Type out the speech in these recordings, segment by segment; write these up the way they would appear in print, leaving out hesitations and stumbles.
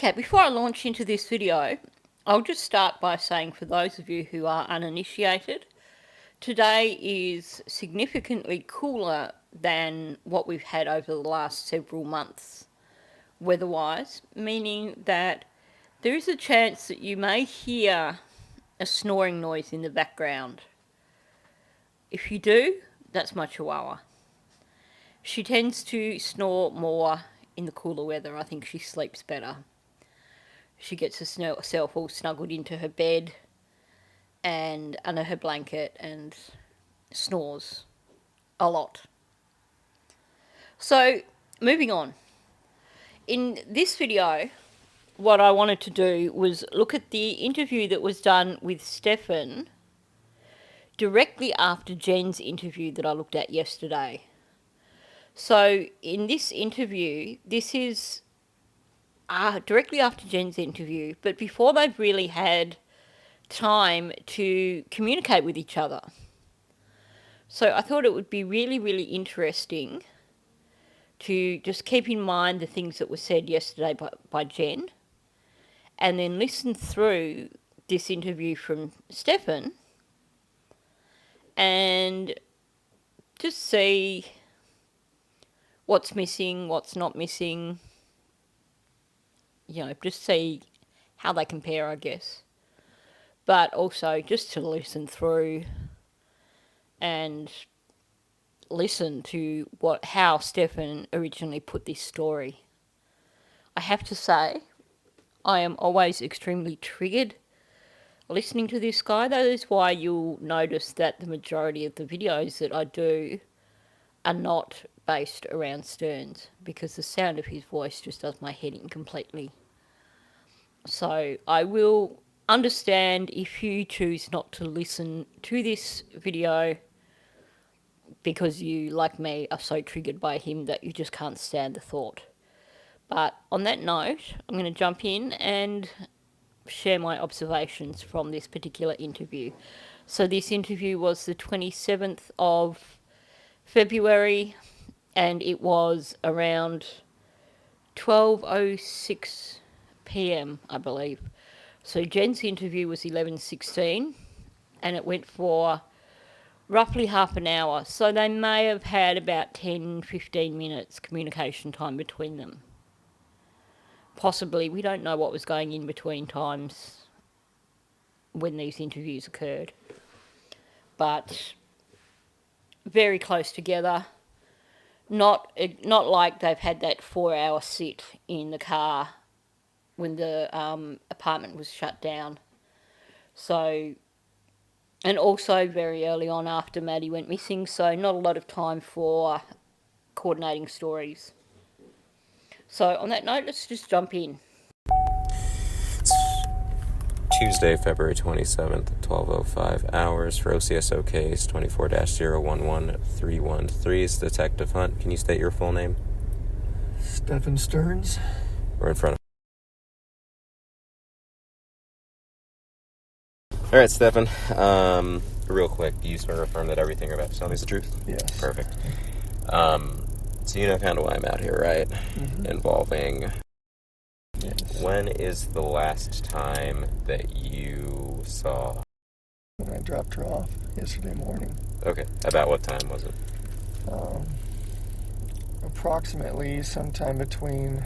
Okay, before I launch into this video, I'll just start by saying, for those of you who are uninitiated, today is significantly cooler than what we've had over the last several months, weather-wise, meaning that there is a chance that you may hear a snoring noise in the background. If you do, that's my Chihuahua. She tends to snore more in the cooler weather. I think she sleeps better. She gets herself all snuggled into her bed and under her blanket and snores a lot. So, moving on. In this video, what I wanted to do was look at the interview that was done with Stephen directly after Jenn's interview that I looked at yesterday. So, in this interview, this is directly after Jenn's interview, but before they've really had time to communicate with each other. So I thought it would be really, really interesting to just keep in mind the things that were said yesterday by Jenn, and then listen through this interview from Stephen and just see what's missing, what's not missing, just see how they compare, I guess. But also just to listen through and listen to how Stephen originally put this story. I have to say, I am always extremely triggered listening to this guy. That is why you'll notice that the majority of the videos that I do are not based around Sterns, because the sound of his voice just does my head in completely. So I will understand if you choose not to listen to this video because you, like me, are so triggered by him that you just can't stand the thought. But on that note, I'm going to jump in and share my observations from this particular interview. So this interview was the 27th of February, and it was around 12:06 p.m, I believe. So Jenn's interview was 11:16, and it went for roughly half an hour. So they may have had about 10-15 minutes communication time between them. Possibly. We don't know what was going in between times when these interviews occurred. But very close together. Not like they've had that 4-hour sit in the car when the apartment was shut down. So, and also very early on after Maddie went missing, so not a lot of time for coordinating stories. So on that note, let's just jump in. Tuesday, February 27th, 12:05 hours for OCSO case 24-011313. It's Detective Hunt. Can you state your full name? Stephen Sterns. We're in front of... All right, Stephen. Real quick, do you swear to affirm that everything you're about to tell me is the truth? Yes. Perfect. So you know kind of why I'm out here, right? Mm-hmm. Involving... Yes. When is the last time that you saw... When I dropped her off yesterday morning. Okay. About what time was it? Approximately sometime between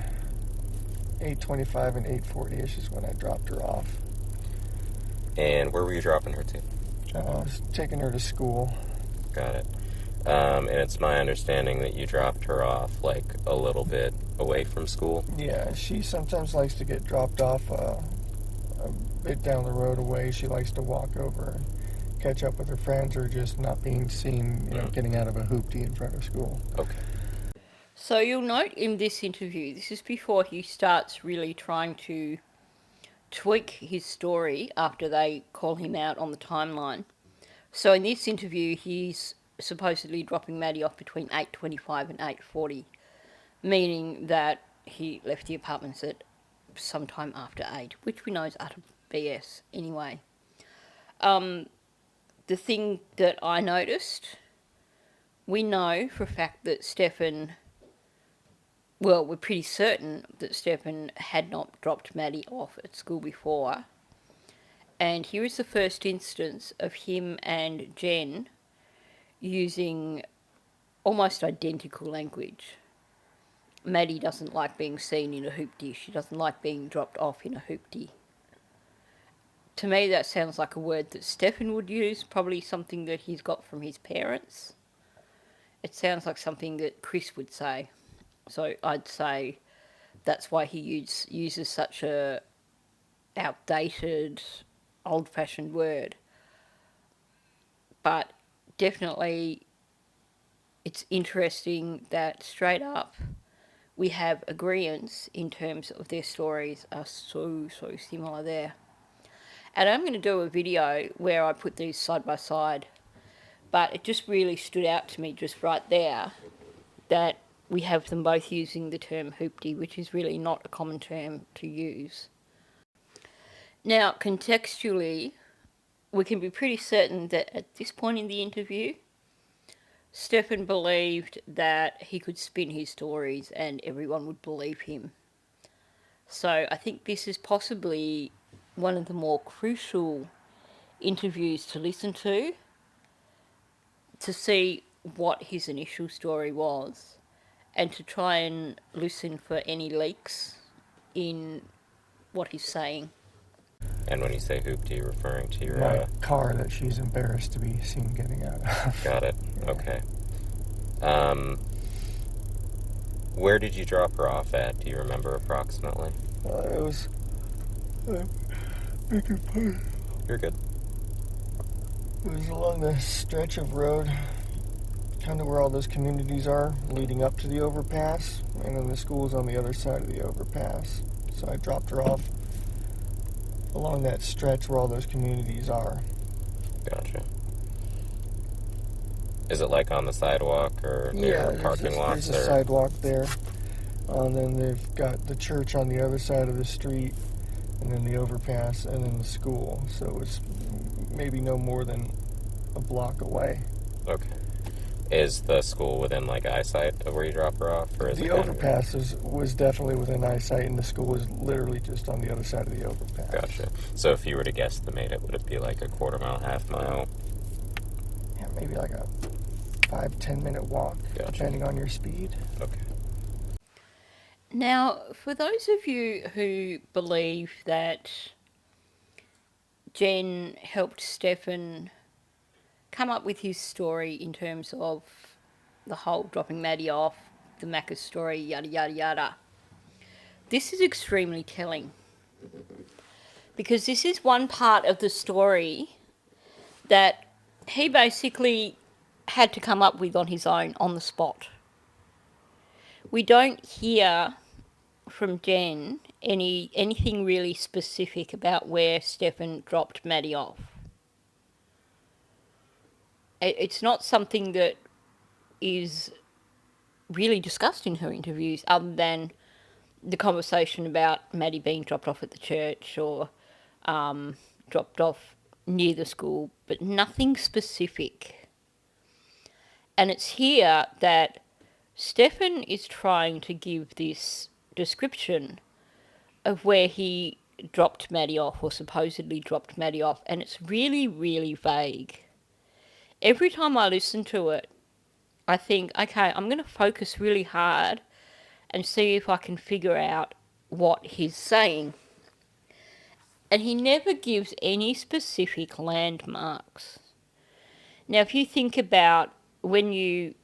8:25 and 8:40-ish is when I dropped her off. And where were you dropping her to? I was taking her to school. Got it. And it's my understanding that you dropped her off, like, a little bit away from school? Yeah, she sometimes likes to get dropped off a bit down the road away. She likes to walk over and catch up with her friends, or just not being seen, getting out of a hoopty in front of school. Okay. So you'll note in this interview, this is before he starts really trying to tweak his story after they call him out on the timeline. So in this interview, he's supposedly dropping Maddie off between 8:25 and 8:40, meaning that he left the apartments at sometime after 8, which we know is utter BS anyway. The thing that I noticed, we know for a fact that Stephen well, we're pretty certain that Stefan had not dropped Maddie off at school before. And here is the first instance of him and Jenn using almost identical language. Maddie doesn't like being seen in a hoopty. She doesn't like being dropped off in a hoopty. To me, that sounds like a word that Stefan would use, probably something that he's got from his parents. It sounds like something that Chris would say. So I'd say that's why he uses such a outdated, old-fashioned word. But definitely, it's interesting that straight up we have agreements in terms of their stories are so similar there. And I'm going to do a video where I put these side by side, but it just really stood out to me just right there that we have them both using the term hoopty, which is really not a common term to use. Now, contextually, we can be pretty certain that at this point in the interview, Stefan believed that he could spin his stories and everyone would believe him. So I think this is possibly one of the more crucial interviews to listen to see what his initial story was and to try and listen for any leaks in what he's saying. And when you say hoopty, referring to your... My car that she's embarrassed to be seen getting out of. Got it. Yeah. Okay. Where did you drop her off at? Do you remember approximately? It was... You're good. It was along the stretch of road, kind of where all those communities are, leading up to the overpass, and then the school's on the other side of the overpass. So I dropped her off along that stretch where all those communities are. Gotcha. Is it like on the sidewalk or near parking lots? There's a sidewalk there. And then they've got the church on the other side of the street, and then the overpass, and then the school. So it's maybe no more than a block away. Okay. Is the school within like eyesight of where you drop her off, or is the overpass was definitely within eyesight, and the school is literally just on the other side of the overpass. Gotcha. So if you were to guesstimate it, would it be like a quarter mile, half mile? Yeah, maybe like a 5-10 minute walk, Gotcha. depending on your speed. Okay. Now, for those of you who believe that Jenn helped Stefan come up with his story in terms of the whole dropping Maddie off, the Macca's story, yada yada yada, this is extremely telling. Because this is one part of the story that he basically had to come up with on his own, on the spot. We don't hear from Jenn anything really specific about where Stefan dropped Maddie off. It's not something that is really discussed in her interviews, other than the conversation about Maddie being dropped off at the church or dropped off near the school, but nothing specific. And it's here that Stefan is trying to give this description of where he dropped Maddie off, or supposedly dropped Maddie off, and it's really, really vague. Every time I listen to it, I think, okay, I'm going to focus really hard and see if I can figure out what he's saying. And he never gives any specific landmarks. Now, if you think about when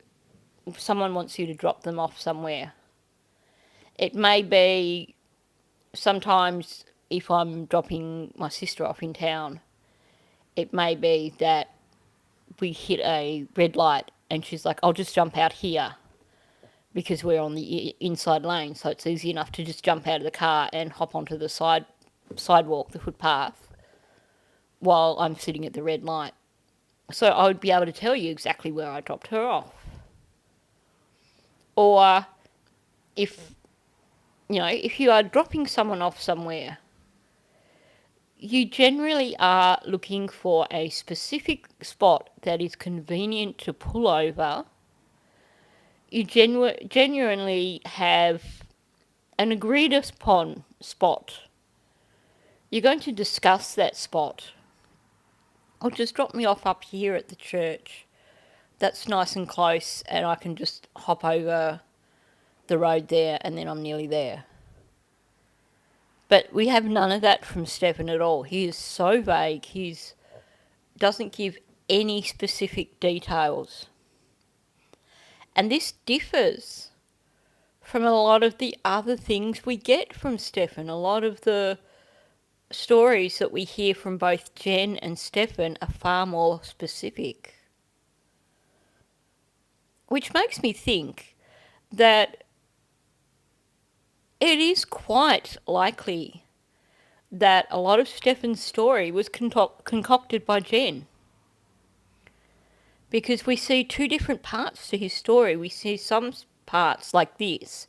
someone wants you to drop them off somewhere, it may be sometimes if I'm dropping my sister off in town, it may be that we hit a red light and she's like, I'll just jump out here because we're on the inside lane, so it's easy enough to just jump out of the car and hop onto the sidewalk, the footpath, while I'm sitting at the red light. So I would be able to tell you exactly where I dropped her off. Or if you are dropping someone off somewhere, you generally are looking for a specific spot that is convenient to pull over, you genuinely have an agreed upon spot, you're going to discuss that spot. Or just drop me off up here at the church. That's nice and close, and I can just hop over the road there, and then I'm nearly there. But we have none of that from Stefan at all. He is so vague. He doesn't give any specific details. And this differs from a lot of the other things we get from Stefan. A lot of the stories that we hear from both Jenn and Stefan are far more specific. Which makes me think that it is quite likely that a lot of Stefan's story was concocted by Jenn. Because we see two different parts to his story. We see some parts like this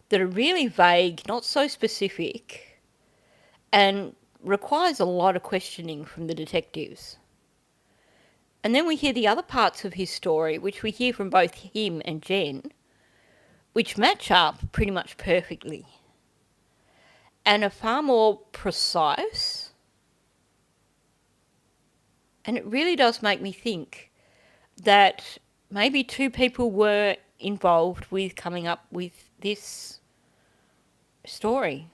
that are really vague, not so specific, and requires a lot of questioning from the detectives. And then we hear the other parts of his story, which we hear from both him and Jenn, which match up pretty much perfectly and are far more precise. And it really does make me think that maybe two people were involved with coming up with this story,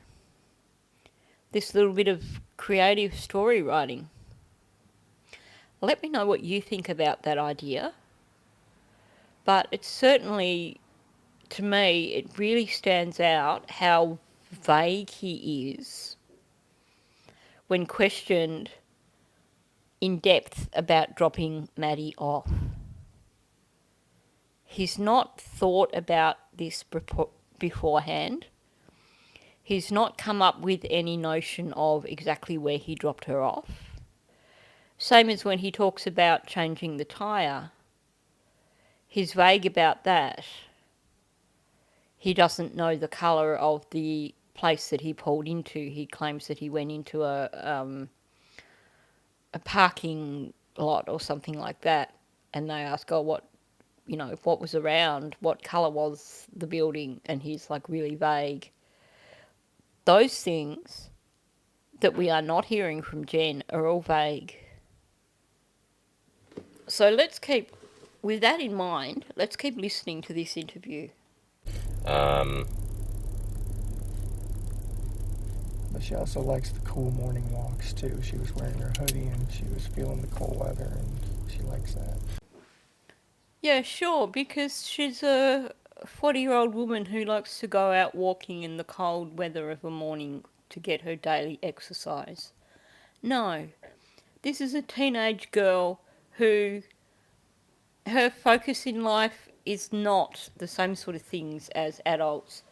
this little bit of creative story writing. Let me know what you think about that idea. But it's certainly, to me, it really stands out how vague he is when questioned in depth about dropping Maddie off. He's not thought about this beforehand. He's not come up with any notion of exactly where he dropped her off. Same as when he talks about changing the tyre. He's vague about that. He doesn't know the colour of the place that he pulled into. He claims that he went into a parking lot or something like that. And they ask, oh, what was around, what colour was the building? And he's like really vague. Those things that we are not hearing from Jenn are all vague. So with that in mind, let's keep listening to this interview. But she also likes the cool morning walks too. She was wearing her hoodie and she was feeling the cold weather, and she likes that. Yeah, sure, because she's a 40-year-old woman who likes to go out walking in the cold weather of a morning to get her daily exercise. No, this is a teenage girl who her focus in life is not the same sort of things as adults.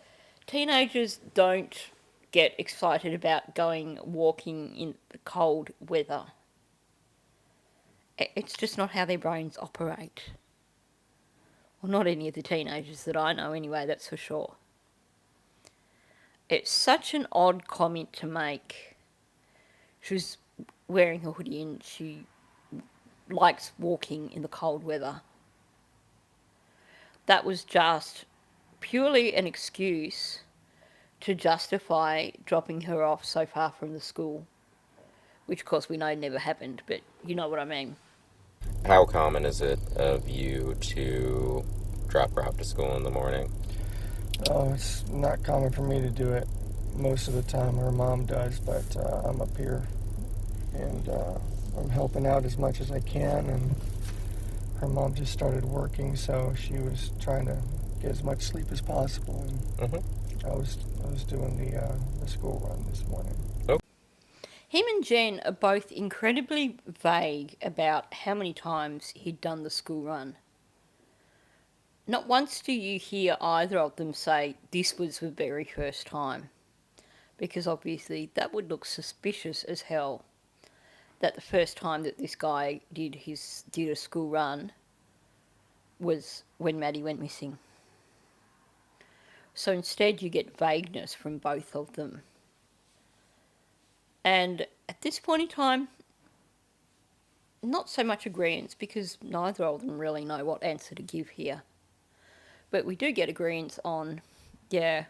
Teenagers don't get excited about going walking in the cold weather. It's just not how their brains operate. Well, not any of the teenagers that I know anyway, that's for sure. It's such an odd comment to make. She was wearing a hoodie and she likes walking in the cold weather. That was just purely an excuse to justify dropping her off so far from the school, which of course we know never happened, but you know what I mean. How common is it of you to drop her off to school in the morning? Oh, it's not common for me to do it most of the time. Her mom does, but I'm up here and I'm helping out as much as I can. And her mom just started working, so she was trying to get as much sleep as possible. And I was doing the school run this morning. Him and Jenn are both incredibly vague about how many times he'd done the school run. Not once do you hear either of them say this was the very first time, because obviously that would look suspicious as hell, that the first time that this guy did a school run was when Maddie went missing. So instead you get vagueness from both of them. And at this point in time, not so much agreeance, because neither of them really know what answer to give here. But we do get agreements on, yeah,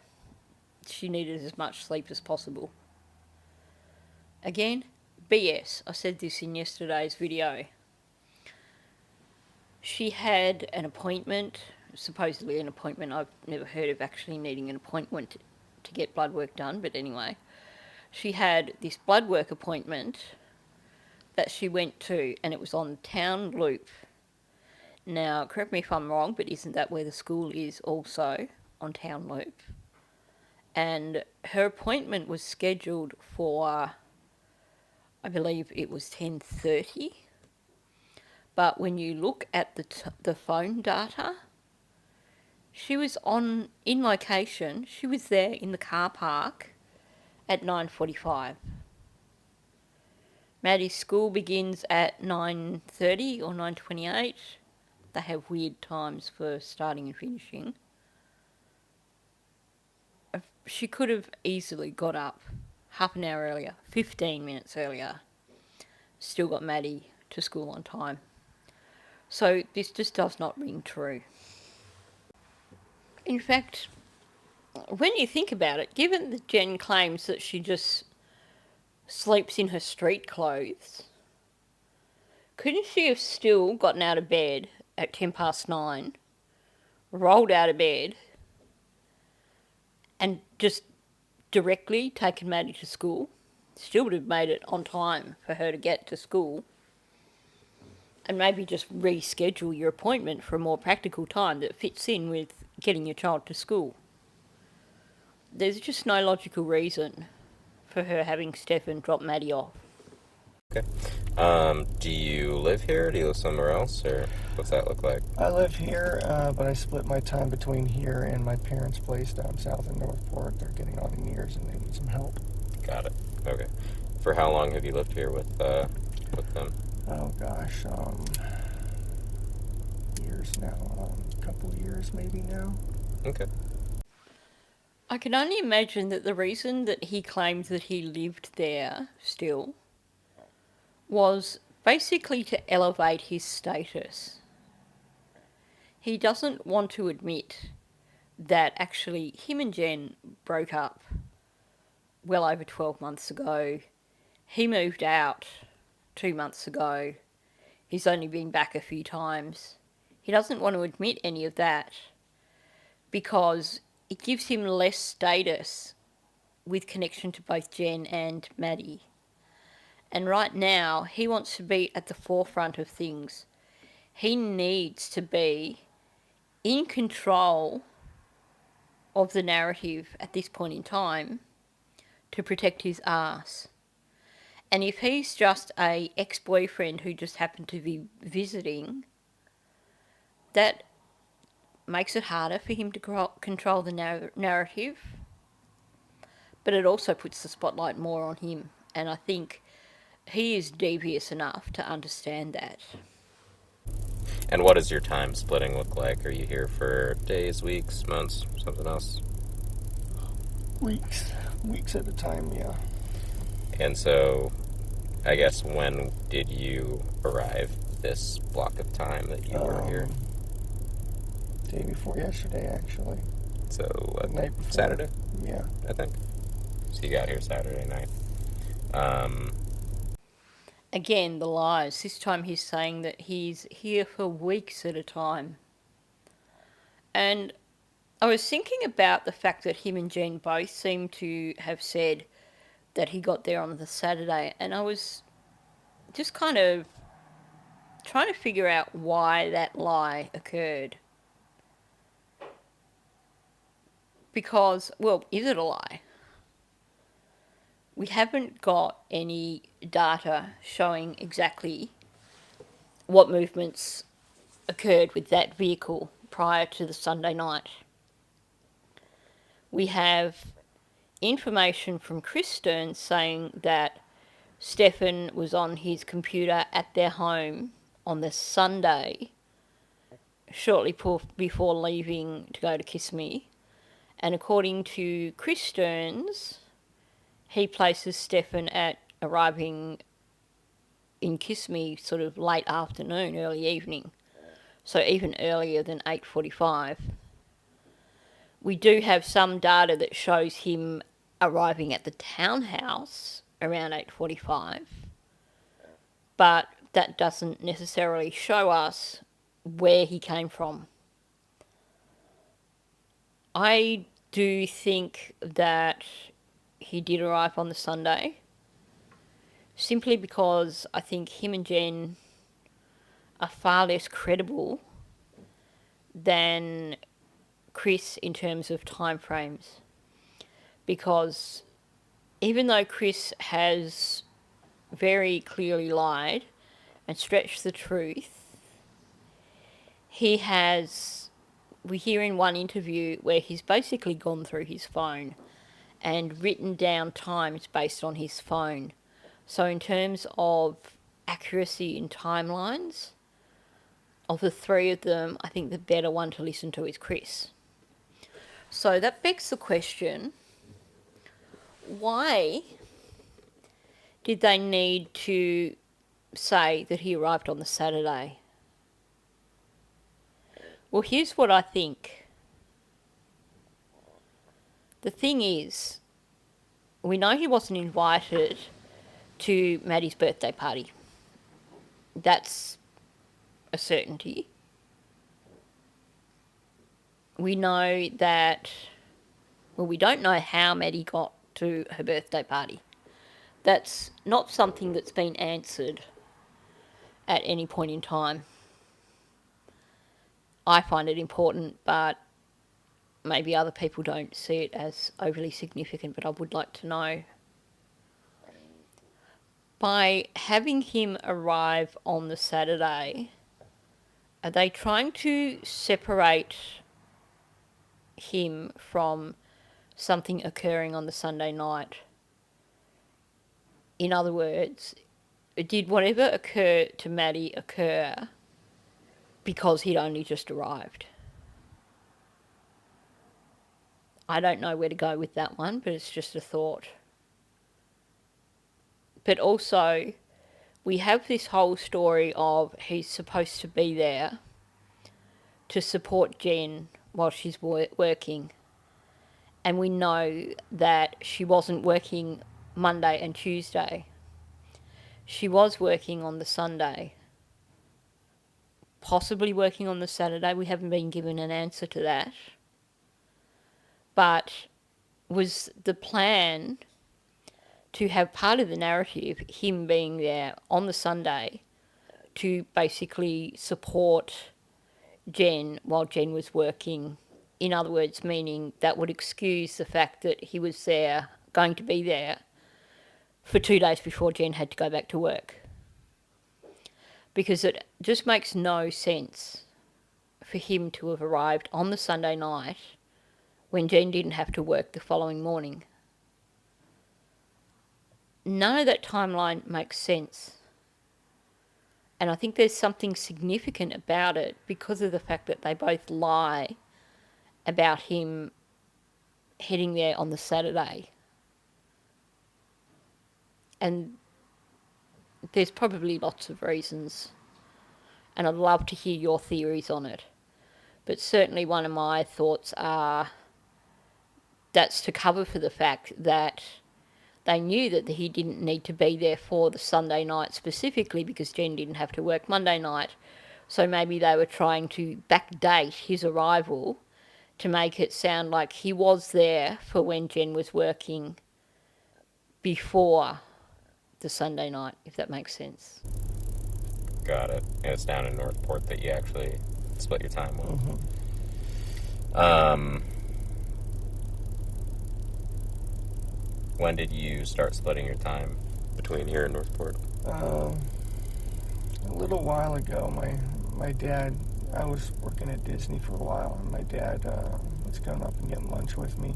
she needed as much sleep as possible. Again, BS. I said this in yesterday's video. She had an appointment, supposedly an appointment. I've never heard of actually needing an appointment to get blood work done, but anyway. She had this blood work appointment that she went to, and it was on Town Loop. Now, correct me if I'm wrong, but isn't that where the school is also, on Town Loop? And her appointment was scheduled for, I believe it was 10:30. But when you look at the phone data, she was in location. She was there in the car park at 9:45. Maddie's school begins at 9:30 or 9:28. They have weird times for starting and finishing. She could have easily got up half an hour earlier, 15 minutes earlier, still got Maddie to school on time. So this just does not ring true. In fact, when you think about it, given that Jenn claims that she just sleeps in her street clothes, couldn't she have still gotten out of bed at 9:10, rolled out of bed, and just directly taken Maddie to school? Still would have made it on time for her to get to school. And maybe just reschedule your appointment for a more practical time that fits in with getting your child to school. There's just no logical reason for her having Stephen drop Maddie off. Okay. Do you live here? Do you live somewhere else? Or what's that look like? I live here, but I split my time between here and my parents' place down south in Northport. They're getting on in years and they need some help. Got it. Okay. For how long have you lived here with them? Oh gosh, years now, a couple years maybe now. Okay. I can only imagine that the reason that he claimed that he lived there still was basically to elevate his status. He doesn't want to admit that actually him and Jenn broke up well over 12 months ago. He moved out 2 months ago. He's only been back a few times. He doesn't want to admit any of that because it gives him less status with connection to both Jenn and Maddie. And right now, he wants to be at the forefront of things. He needs to be in control of the narrative at this point in time to protect his ass. And if he's just a ex-boyfriend who just happened to be visiting, that makes it harder for him to control the narrative. But it also puts the spotlight more on him. And I think he is devious enough to understand that. And what does your time splitting look like? Are you here for days, weeks, months, something else? Weeks at a time, yeah. And so, I guess, when did you arrive this block of time that you were here? Day before yesterday, actually. So, Night before. Saturday? Yeah. I think. So you got here Saturday night. Again, the lies. This time he's saying that he's here for weeks at a time. And I was thinking about the fact that him and Jenn both seem to have said that he got there on the Saturday, and I was just kind of trying to figure out why that lie occurred. Because, well, is it a lie? We haven't got any data showing exactly what movements occurred with that vehicle prior to the Sunday night. We have information from Chris Sterns saying that Stephen was on his computer at their home on the Sunday, shortly before leaving to go to Kissimmee. And according to Chris Sterns, he places Stephen at arriving in Kissimmee sort of late afternoon, early evening. So even earlier than 8:45. We do have some data that shows him arriving at the townhouse around 8:45, but that doesn't necessarily show us where he came from. I do think that he did arrive on the Sunday, simply because I think him and Jenn are far less credible than Chris in terms of timeframes. Because even though Chris has very clearly lied and stretched the truth, we hear in one interview where he's basically gone through his phone and written down times based on his phone. So in terms of accuracy in timelines, of the three of them, I think the better one to listen to is Chris. So that begs the question, why did they need to say that he arrived on the Saturday? Well, here's what I think. The thing is, we know he wasn't invited to Maddie's birthday party. That's a certainty. We know that, well, we don't know how Maddie got to her birthday party. That's not something that's been answered at any point in time. I find it important, but maybe other people don't see it as overly significant, but I would like to know. By having him arrive on the Saturday, are they trying to separate him from something occurring on the Sunday night? In other words, did whatever occurred to Maddie occur because he'd only just arrived? I don't know where to go with that one, but it's just a thought. But also, we have this whole story of he's supposed to be there to support Jenn while she's working. And we know that she wasn't working Monday and Tuesday. She was working on the Sunday. Possibly working on the Saturday. We haven't been given an answer to that. But was the plan to have part of the narrative, him being there on the Sunday, to basically support Jenn while Jenn was working? In other words, meaning that would excuse the fact that he was there, going to be there, for 2 days before Jenn had to go back to work. Because it just makes no sense for him to have arrived on the Sunday night when Jenn didn't have to work the following morning. None of that timeline makes sense. And I think there's something significant about it because of the fact that they both lie about him heading there on the Saturday. And there's probably lots of reasons, and I'd love to hear your theories on it. But certainly one of my thoughts are that's to cover for the fact that they knew that he didn't need to be there for the Sunday night specifically because Jenn didn't have to work Monday night. So maybe they were trying to backdate his arrival to make it sound like he was there for when Jenn was working before the Sunday night, if that makes sense. Got it. And it's down in Northport that you actually split your time with. Mm-hmm. When did you start splitting your time between here and Northport? A little while ago, my dad, I was working at Disney for a while, and my dad was coming up and getting lunch with me.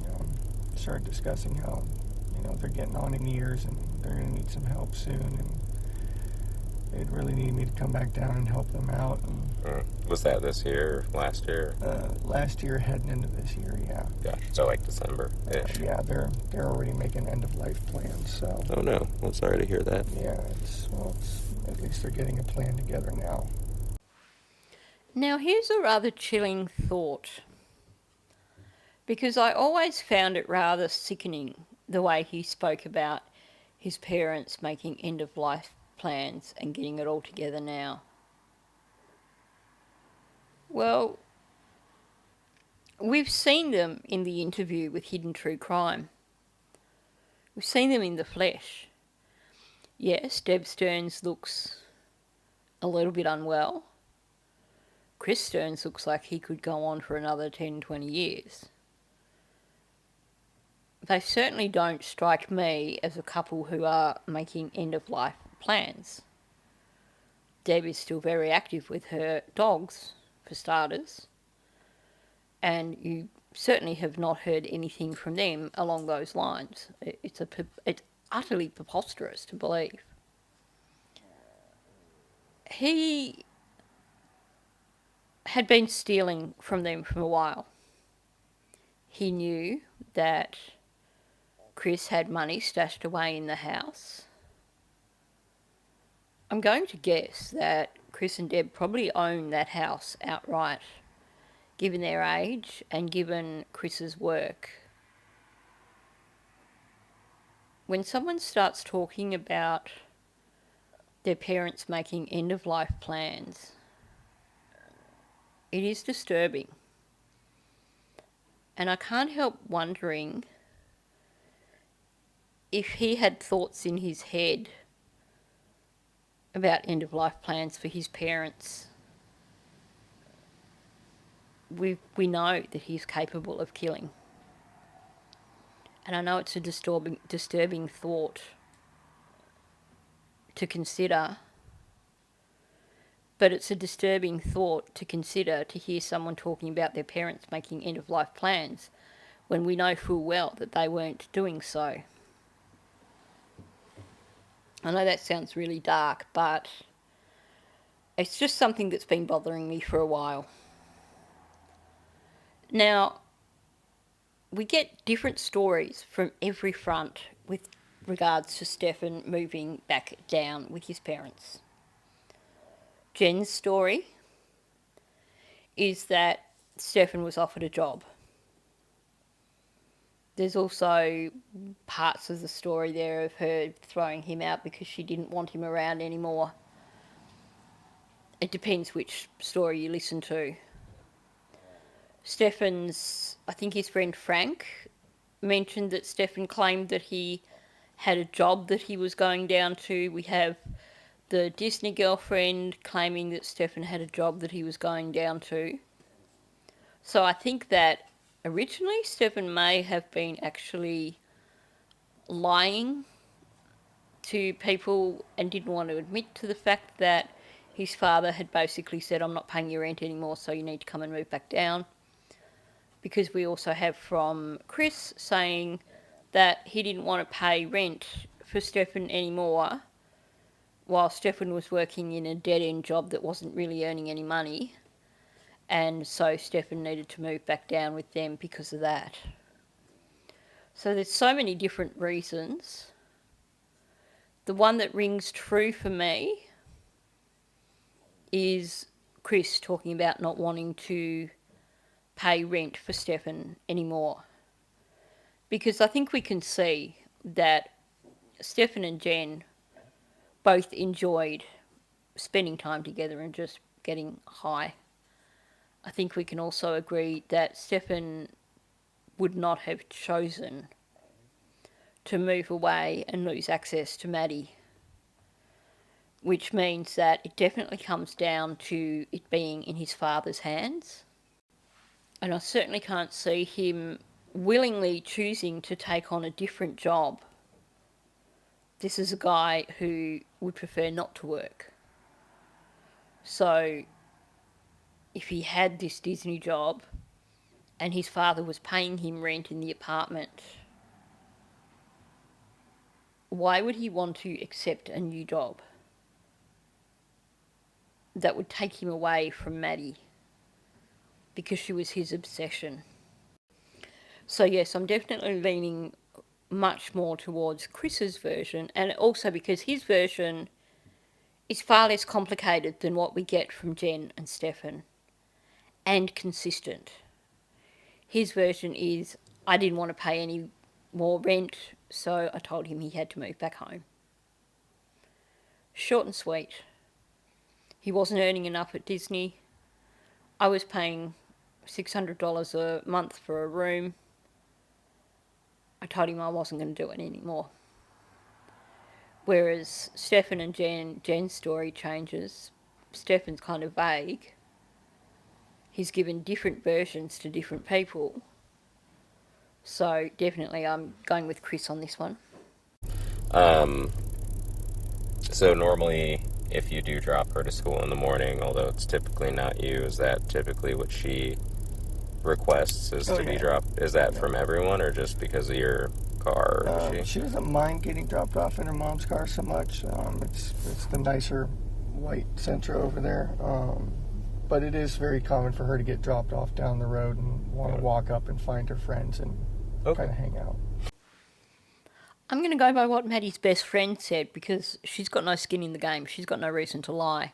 Started discussing how, they're getting on in years and they're going to need some help soon, and they'd really need me to come back down and help them out. And, was that this year or last year? Last year heading into this year, yeah. Gotcha. So like December-ish. Yeah, they're already making end-of-life plans, so... Oh no, I'm sorry to hear that. Yeah, at least they're getting a plan together now. Now here's a rather chilling thought. Because I always found it rather sickening the way he spoke about his parents making end of life plans and getting it all together now. Well, we've seen them in the interview with Hidden True Crime. We've seen them in the flesh. Yes, Deb Stearns looks a little bit unwell. Chris Stearns looks like he could go on for another 10, 20 years. They certainly don't strike me as a couple who are making end-of-life plans. Deb is still very active with her dogs, for starters, and you certainly have not heard anything from them along those lines. It's utterly preposterous to believe. He had been stealing from them for a while. He knew that Chris had money stashed away in the house. I'm going to guess that Chris and Deb probably own that house outright, given their age and given Chris's work. When someone starts talking about their parents making end-of-life plans, it is disturbing. And I can't help wondering if he had thoughts in his head about end-of-life plans for his parents. We know that he's capable of killing. And I know it's a disturbing thought to consider, but it's a disturbing thought to consider to hear someone talking about their parents making end-of-life plans when we know full well that they weren't doing so. I know that sounds really dark, but it's just something that's been bothering me for a while. Now, we get different stories from every front with regards to Stephen moving back down with his parents. Jenn's story is that Stephen was offered a job. There's also parts of the story there of her throwing him out because she didn't want him around anymore. It depends which story you listen to. Stephen's, I think his friend Frank mentioned that Stephen claimed that he had a job that he was going down to. We have the Disney girlfriend claiming that Stephen had a job that he was going down to. So I think that originally Stephen may have been actually lying to people and didn't want to admit to the fact that his father had basically said, I'm not paying your rent anymore, so you need to come and move back down. Because we also have from Chris saying that he didn't want to pay rent for Stephen anymore while Stephen was working in a dead-end job that wasn't really earning any money. And so Stephen needed to move back down with them because of that. So there's so many different reasons. The one that rings true for me is Chris talking about not wanting to pay rent for Stephen anymore. Because I think we can see that Stephen and Jenn both enjoyed spending time together and just getting high. I think we can also agree that Stephen would not have chosen to move away and lose access to Maddie, which means that it definitely comes down to it being in his father's hands. And I certainly can't see him willingly choosing to take on a different job. This is a guy who would prefer not to work. So if he had this Disney job and his father was paying him rent in the apartment, why would he want to accept a new job that would take him away from Maddie? Because she was his obsession. So yes, I'm definitely leaning much more towards Chris's version, and also because his version is far less complicated than what we get from Jenn and Stephen, and consistent. His version is, I didn't want to pay any more rent, so I told him he had to move back home. Short and sweet. He wasn't earning enough at Disney. I was paying $600 a month for a room. I told him I wasn't going to do it anymore. Whereas Stefan and Jen's story changes. Stefan's kind of vague. He's given different versions to different people. So definitely I'm going with Chris on this one. So normally, if you do drop her to school in the morning, although it's typically not you, is that typically what she requests is to be dropped? Is that from everyone or just because of your car? Or she doesn't mind getting dropped off in her mom's car so much. It's the nicer white Sentra over there. But it is very common for her to get dropped off down the road and want to walk up and find her friends and kind of hang out. I'm going to go by what Maddie's best friend said because she's got no skin in the game. She's got no reason to lie.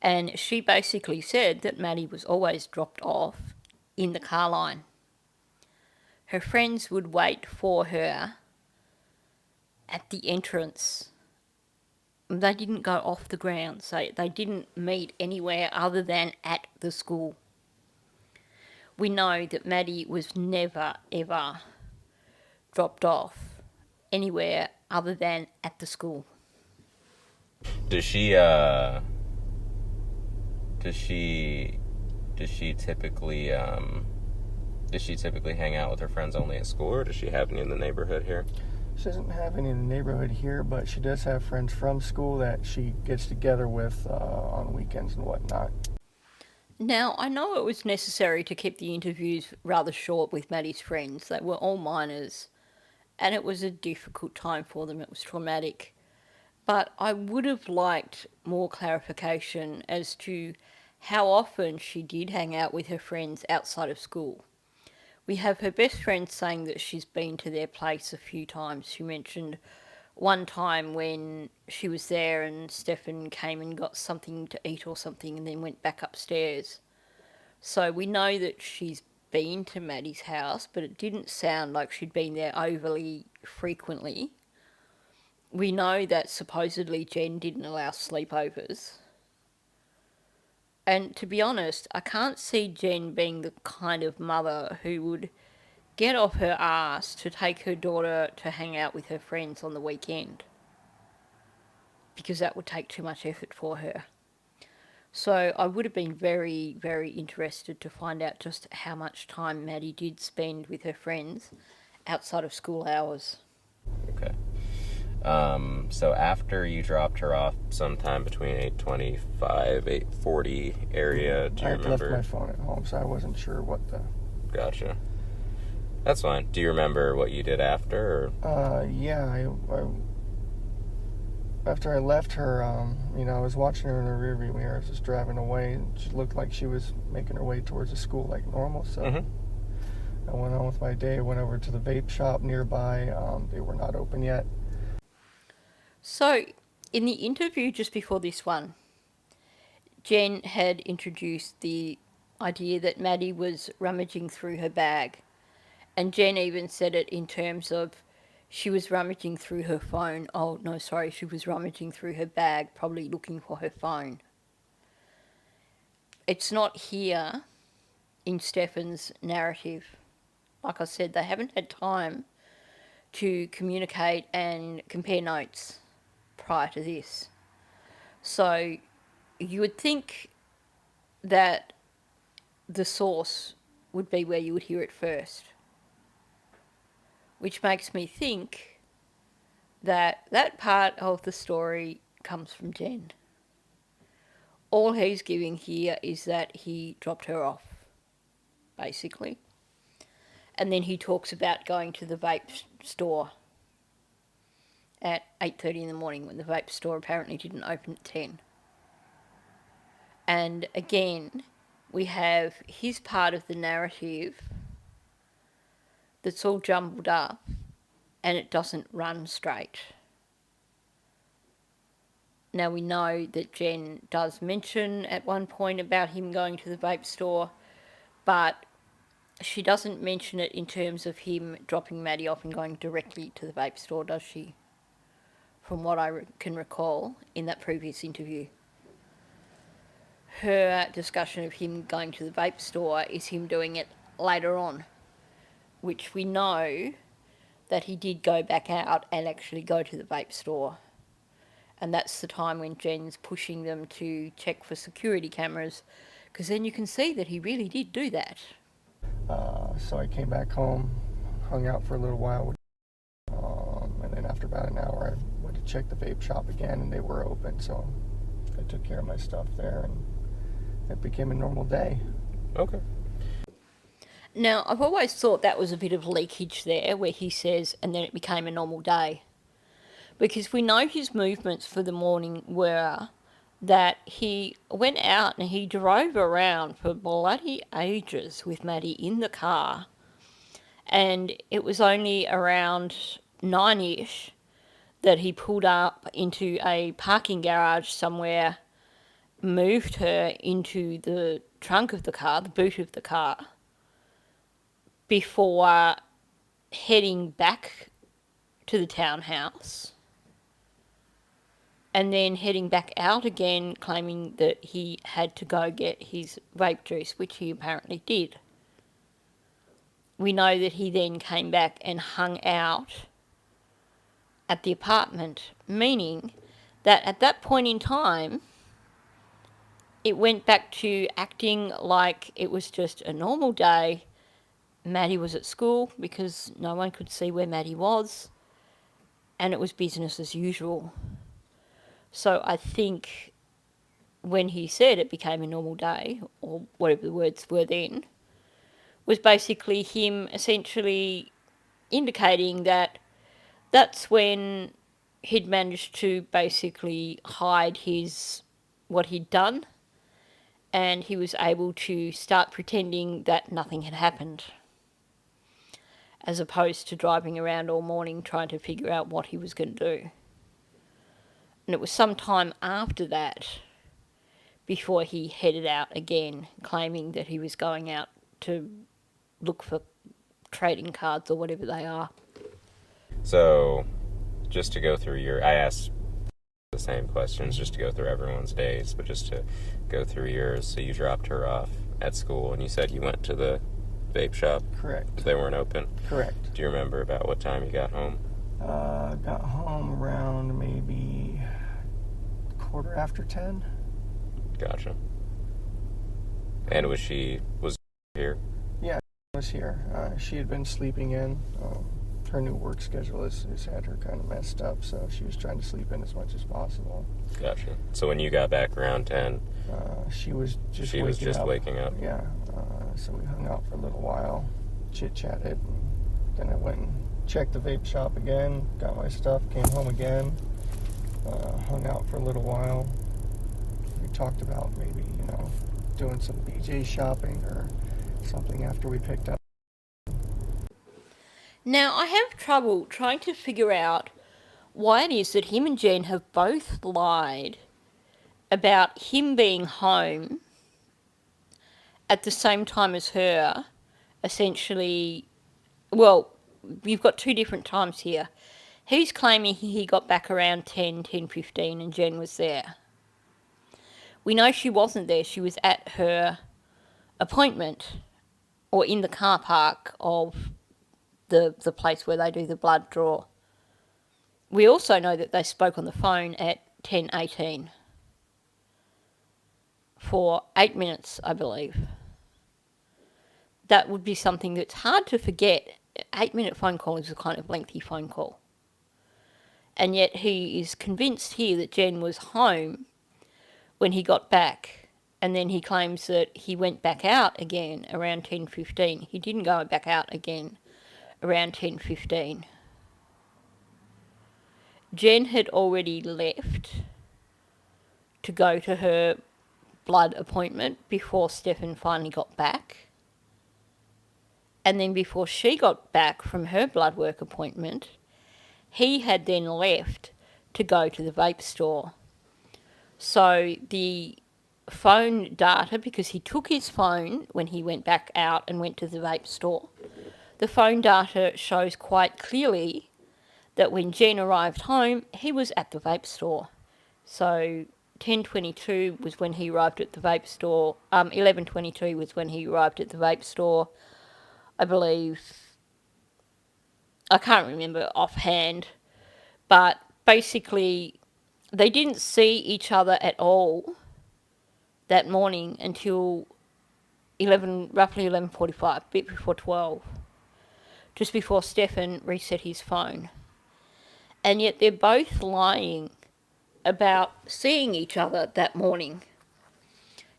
And she basically said that Maddie was always dropped off in the car line. Her friends would wait for her at the entrance. They didn't go off the grounds. They didn't meet anywhere other than at the school. We know that Maddie was never, ever dropped off anywhere other than at the school. Does she typically hang out with her friends only at school, or does she have any in the neighborhood here? She doesn't have any in the neighborhood here, but she does have friends from school that she gets together with on weekends and whatnot. Now, I know it was necessary to keep the interviews rather short with Maddie's friends. They were all minors, and it was a difficult time for them. It was traumatic. But I would have liked more clarification as to how often she did hang out with her friends outside of school. We have her best friend saying that she's been to their place a few times. She mentioned one time when she was there and Stefan came and got something to eat or something and then went back upstairs. So we know that she's been to Maddie's house, but it didn't sound like she'd been there overly frequently. We know that supposedly Jenn didn't allow sleepovers. And to be honest, I can't see Jenn being the kind of mother who would get off her ass to take her daughter to hang out with her friends on the weekend. Because that would take too much effort for her. So I would have been very, very interested to find out just how much time Maddie did spend with her friends outside of school hours. Okay. So after you dropped her off sometime between 8:25, 8:40 area, do you remember? I left my phone at home, so I wasn't sure what the... Gotcha. That's fine. Do you remember what you did after? Or? Yeah, after I left her, I was watching her in the rearview mirror. I was just driving away, and she looked like she was making her way towards the school like normal, so... I went on with my day. I went over to the vape shop nearby. They were not open yet. So, in the interview just before this one, Jenn had introduced the idea that Maddie was rummaging through her bag. And Jenn even said it in terms of she was rummaging through her phone. Oh, no, sorry, she was rummaging through her bag, probably looking for her phone. It's not here in Stefan's narrative. Like I said, they haven't had time to communicate and compare notes prior to this. So you would think that the source would be where you would hear it first. Which makes me think that that part of the story comes from Jenn. All he's giving here is that he dropped her off, basically. And then he talks about going to the vape store at 8:30 in the morning when the vape store apparently didn't open at 10. And again, we have his part of the narrative that's all jumbled up and it doesn't run straight. Now we know that Jenn does mention at one point about him going to the vape store, but she doesn't mention it in terms of him dropping Maddie off and going directly to the vape store, does she? From what I can recall in that previous interview. Her discussion of him going to the vape store is him doing it later on, which we know that he did go back out and actually go to the vape store. And that's the time when Jen's pushing them to check for security cameras, because then you can see that he really did do that. So I came back home, hung out for a little while, and then after about an hour I went to check the vape shop again, and they were open, so I took care of my stuff there, and it became a normal day. Okay. Now, I've always thought that was a bit of leakage there, where he says, and then it became a normal day. Because we know his movements for the morning were that he went out and he drove around for bloody ages with Maddie in the car. And it was only around 9-ish that he pulled up into a parking garage somewhere, moved her into the trunk of the car, the boot of the car, before heading back to the townhouse and then heading back out again, claiming that he had to go get his vape juice, which he apparently did. We know that he then came back and hung out at the apartment, meaning that at that point in time, it went back to acting like it was just a normal day. Maddie was at school because no one could see where Maddie was, and it was business as usual. So I think when he said it became a normal day, or whatever the words were then, was basically him essentially indicating that that's when he'd managed to basically hide what he'd done, and he was able to start pretending that nothing had happened, as opposed to driving around all morning trying to figure out what he was going to do. And it was some time after that before he headed out again, claiming that he was going out to look for trading cards or whatever they are. So, just to go through I asked the same questions just to go through everyone's days, but just to go through yours. So you dropped her off at school, and you said you went to the vape shop? Correct. They weren't open? Correct. Do you remember about what time you got home? Got home around maybe 10:15. Gotcha. And was she here? Yeah, she was here. She had been sleeping in. Her new work schedule has had her kind of messed up, so she was trying to sleep in as much as possible. Gotcha. So when you got back around 10, she was just waking up. Yeah. So we hung out for a little while, chit-chatted, and then I went and checked the vape shop again, got my stuff, came home again, hung out for a little while. We talked about maybe, doing some BJ shopping or something after we picked up. Now, I have trouble trying to figure out why it is that him and Jenn have both lied about him being home at the same time as her, essentially. Well, you've got two different times here. He's claiming he got back around 10:15, and Jenn was there. We know she wasn't there. She was at her appointment or in the car park of the place where they do the blood draw. We also know that they spoke on the phone at 10:18 for 8 minutes, I believe. That would be something that's hard to forget. 8-minute phone call is a kind of lengthy phone call. And yet he is convinced here that Jenn was home when he got back, and then he claims that he went back out again around 10:15. He didn't go back out again around 10:15. Jenn had already left to go to her blood appointment before Stephen finally got back. And then before she got back from her blood work appointment, he had then left to go to the vape store. So the phone data, because he took his phone when he went back out and went to the vape store. The phone data shows quite clearly that when Jenn arrived home, he was at the vape store. So 10:22 was when he arrived at the vape store. 11:22 was when he arrived at the vape store. I believe, I can't remember offhand, but basically they didn't see each other at all that morning until roughly 11:45, a bit before 12, just before Stephen reset his phone. And yet they're both lying about seeing each other that morning.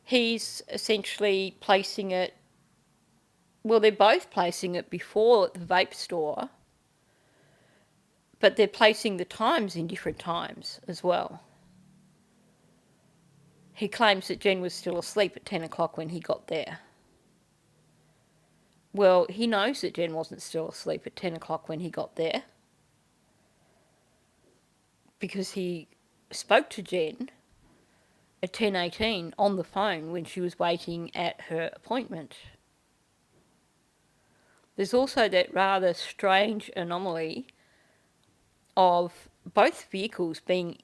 He's essentially placing it, well, they're both placing it before the vape store, but they're placing the times in different times as well. He claims that Jenn was still asleep at 10 o'clock when he got there. Well, he knows that Jenn wasn't still asleep at 10 o'clock when he got there, because he spoke to Jenn at 10:18 on the phone when she was waiting at her appointment. There's also that rather strange anomaly of both vehicles being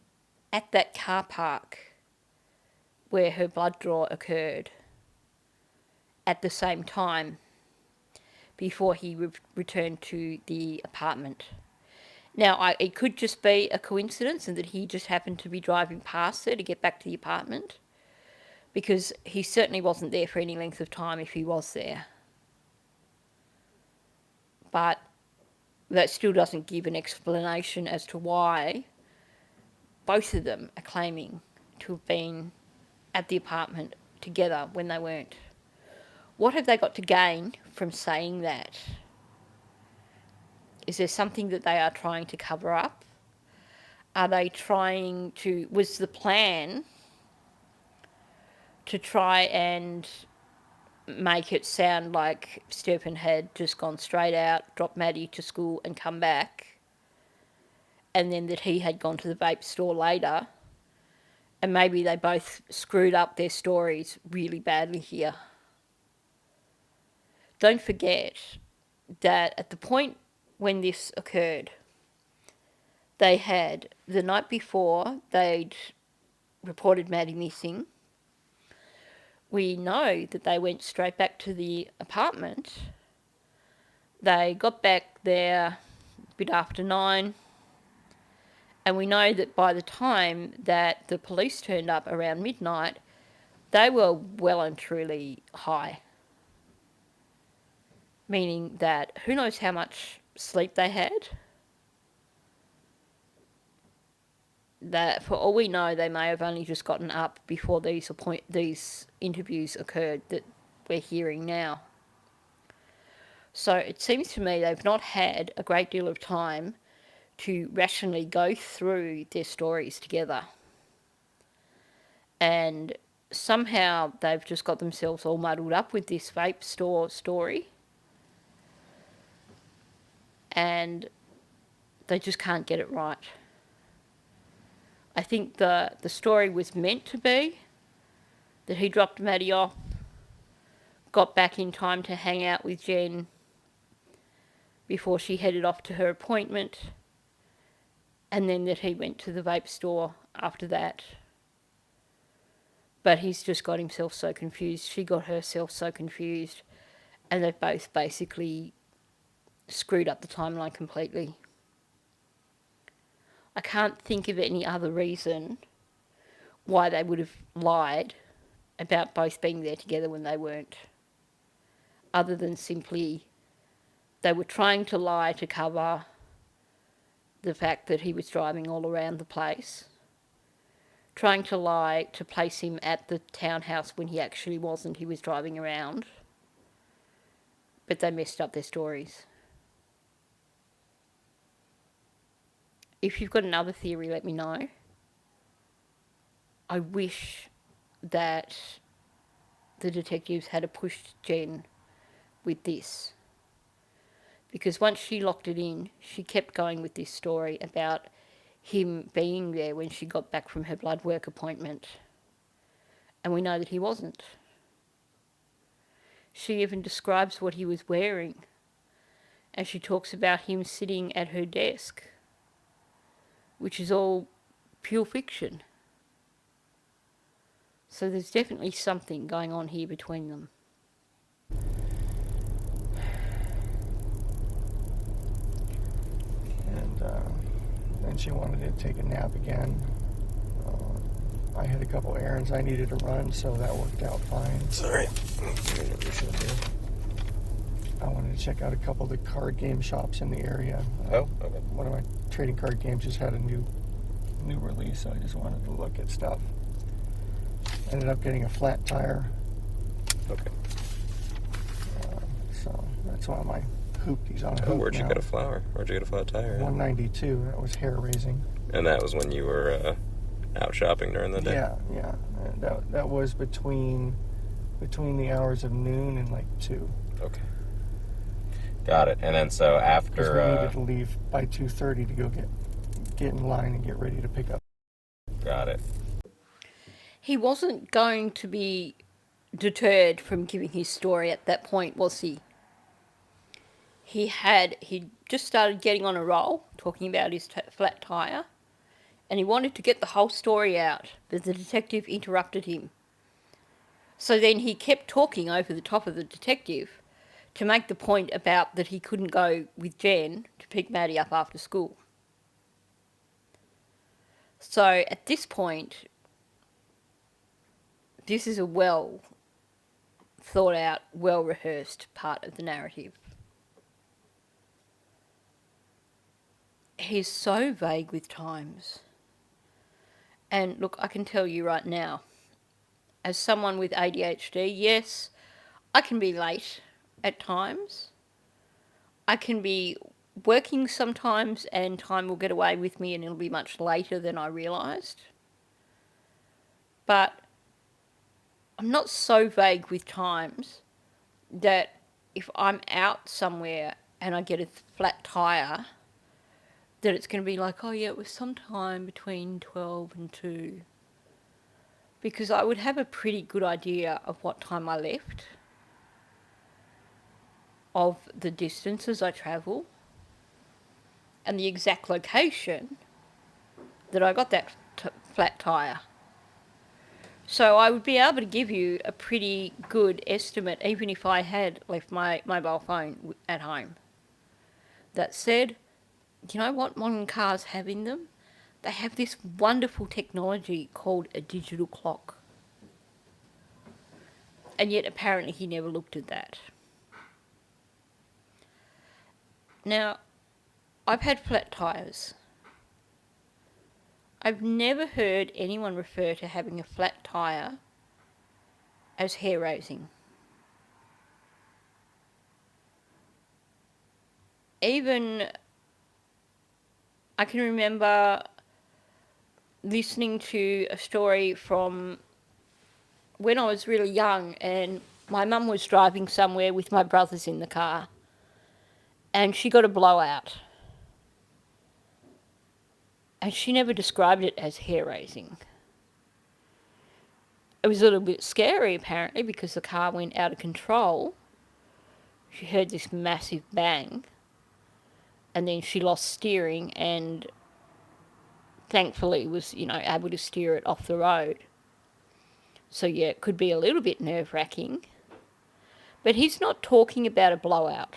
at that car park where her blood draw occurred at the same time before he returned to the apartment. Now, it could just be a coincidence and that he just happened to be driving past there to get back to the apartment, because he certainly wasn't there for any length of time if he was there. But that still doesn't give an explanation as to why both of them are claiming to have been at the apartment together when they weren't. What have they got to gain from saying that? Is there something that they are trying to cover up? Are they trying to, was the plan to try and make it sound like Stephen had just gone straight out, dropped Maddie to school and come back, and then that he had gone to the vape store later, and maybe they both screwed up their stories really badly here? Don't forget that at the point when this occurred, they had, the night before, they'd reported Maddie missing. We know that they went straight back to the apartment. They got back there a bit after 9, and we know that by the time that the police turned up around midnight, they were well and truly high. Meaning that who knows how much sleep they had. That for all we know, they may have only just gotten up before these interviews occurred that we're hearing now. So it seems to me they've not had a great deal of time to rationally go through their stories together. And somehow they've just got themselves all muddled up with this vape store story. And they just can't get it right. I think the story was meant to be that he dropped Maddie off, got back in time to hang out with Jenn before she headed off to her appointment, and then that he went to the vape store after that. But he's just got himself so confused. She got herself so confused, and they've both basically screwed up the timeline completely. I can't think of any other reason why they would have lied about both being there together when they weren't, other than simply they were trying to lie to cover the fact that he was driving all around the place, trying to lie to place him at the townhouse when he actually wasn't, he was driving around, but they messed up their stories. If you've got another theory, let me know. I wish that the detectives had pushed Jenn with this, because once she locked it in, she kept going with this story about him being there when she got back from her blood work appointment, And we know that he wasn't. She even describes what he was wearing, and she talks about him sitting at her desk, which is all pure fiction. So there's definitely something going on here between them. And then she wanted to take a nap again. I had a couple errands I needed to run, so that worked out fine. Sorry. I wanted to check out a couple of the card game shops in the area. Oh, okay. One of my trading card games just had a new release, so I just wanted to look at stuff. Ended up getting a flat tire. Okay. So that's why my hoopty's on a hoop Where'd you now. get a flower? Where'd you get a flat tire? 192. That was hair raising. And that was when you were out shopping during the day? Yeah. And that was between the hours of noon and like 2. Okay. Got it. And then so after... Because we needed to leave by 2:30 to go get in line and get ready to pick up. Got it. He wasn't going to be deterred from giving his story at that point, was he? He just started getting on a roll, talking about his flat tire, and he wanted to get the whole story out, but the detective interrupted him. So then he kept talking over the top of the detective to make the point about that he couldn't go with Jen to pick Maddie up after school. So at this point, this is a well thought out, well rehearsed part of the narrative. He's so vague with times. And look, I can tell you right now, as someone with ADHD, yes, I can be late at times. I can be working sometimes and time will get away with me and it'll be much later than I realised. But I'm not so vague with times that if I'm out somewhere and I get a flat tyre, that it's going to be like, oh yeah, it was sometime between 12 and 2. Because I would have a pretty good idea of what time I left, of the distances I travel, and the exact location that I got that flat tyre. So I would be able to give you a pretty good estimate, even if I had left my mobile phone at home. That said, do you know what modern cars have in them? They have this wonderful technology called a digital clock. And yet apparently he never looked at that. Now, I've had flat tyres. I've never heard anyone refer to having a flat tyre as hair raising. Even I can remember listening to a story from when I was really young and my mum was driving somewhere with my brothers in the car and she got a blowout. And she never described it as hair raising. It was a little bit scary apparently because the car went out of control. She heard this massive bang and then she lost steering and thankfully was, able to steer it off the road. So yeah, it could be a little bit nerve-wracking. But he's not talking about a blowout.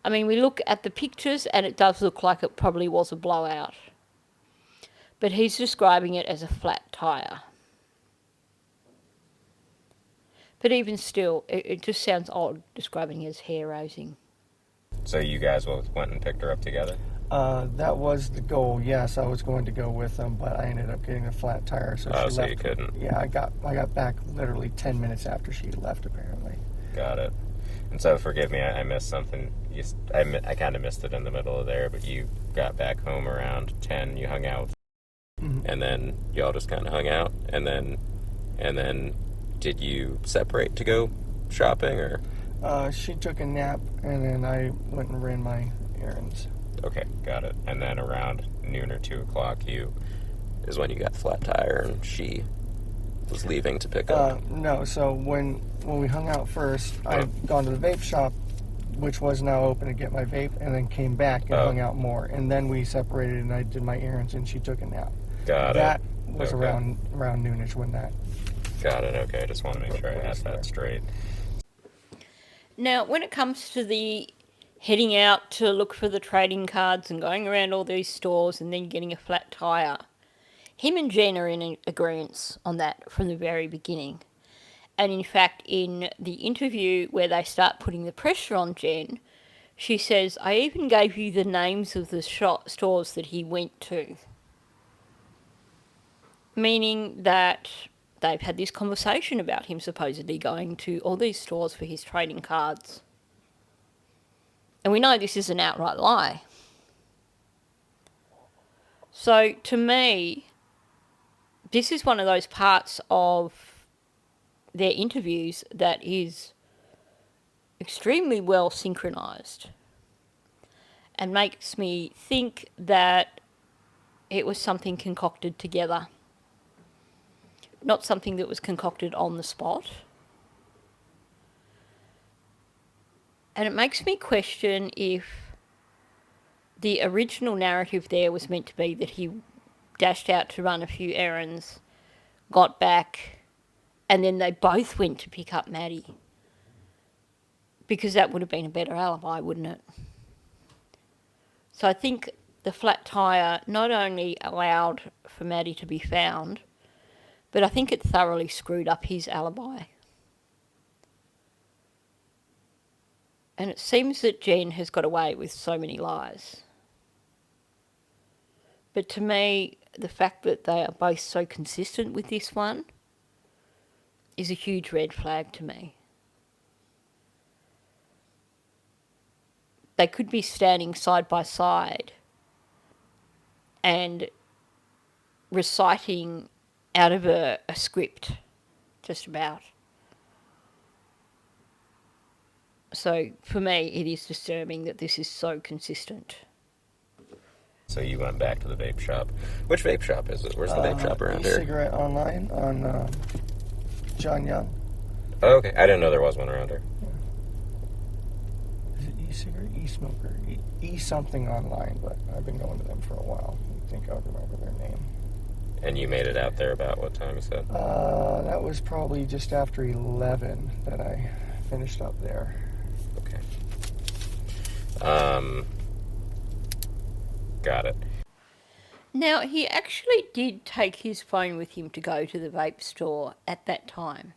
I mean, we look at the pictures and it does look like it probably was a blowout. But he's describing it as a flat tyre. But even still, it just sounds odd describing it as hair raising. So you guys both went and picked her up together? That was the goal. Yes, I was going to go with them, but I ended up getting a flat tire, so she so left. You couldn't. Yeah, I got back literally 10 minutes after she left, apparently. Got it. And so, forgive me, I missed something. I kind of missed it in the middle of there, but you got back home around 10. You hung out, and then y'all just kind of hung out, and then did you separate to go shopping, or? She took a nap, and then I went and ran my errands. Okay, got it. And then around noon or 2 o'clock, is when you got the flat tire, and she was leaving to pick up. No, so when we hung out first, I'd gone to the vape shop, which was now open, to get my vape, and then came back and hung out more. And then we separated, and I did my errands, and she took a nap. Got that it. was around noonish when that. Got it. Okay, I just want to make sure I had that straight. Now, when it comes to the heading out to look for the trading cards and going around all these stores and then getting a flat tyre, him and Jen are in agreement on that from the very beginning. And in fact, in the interview where they start putting the pressure on Jen, she says, I even gave you the names of the stores that he went to. Meaning that they've had this conversation about him supposedly going to all these stores for his trading cards. And we know this is an outright lie. So to me, this is one of those parts of their interviews that is extremely well synchronised and makes me think that it was something concocted together, not something that was concocted on the spot. And it makes me question if the original narrative there was meant to be that he dashed out to run a few errands, got back, and then they both went to pick up Maddie. Because that would have been a better alibi, wouldn't it? So I think the flat tyre not only allowed for Maddie to be found, but I think it thoroughly screwed up his alibi. And it seems that Jen has got away with so many lies. But to me, the fact that they are both so consistent with this one is a huge red flag to me. They could be standing side by side and reciting out of a script, just about. So for me, it is disturbing that this is so consistent. So you went back to the vape shop. Which vape shop is it? Where's the vape shop around here? E-cigarette online on John Young. Oh, okay. I didn't know there was one around here. Is it e-cigarette, e-smoker, e-something online, but I've been going to them for a while. I think I'll remember their name. And you made it out there about what time, you said? That was probably just after 11 that I finished up there. Okay. Got it. Now, he actually did take his phone with him to go to the vape store at that time.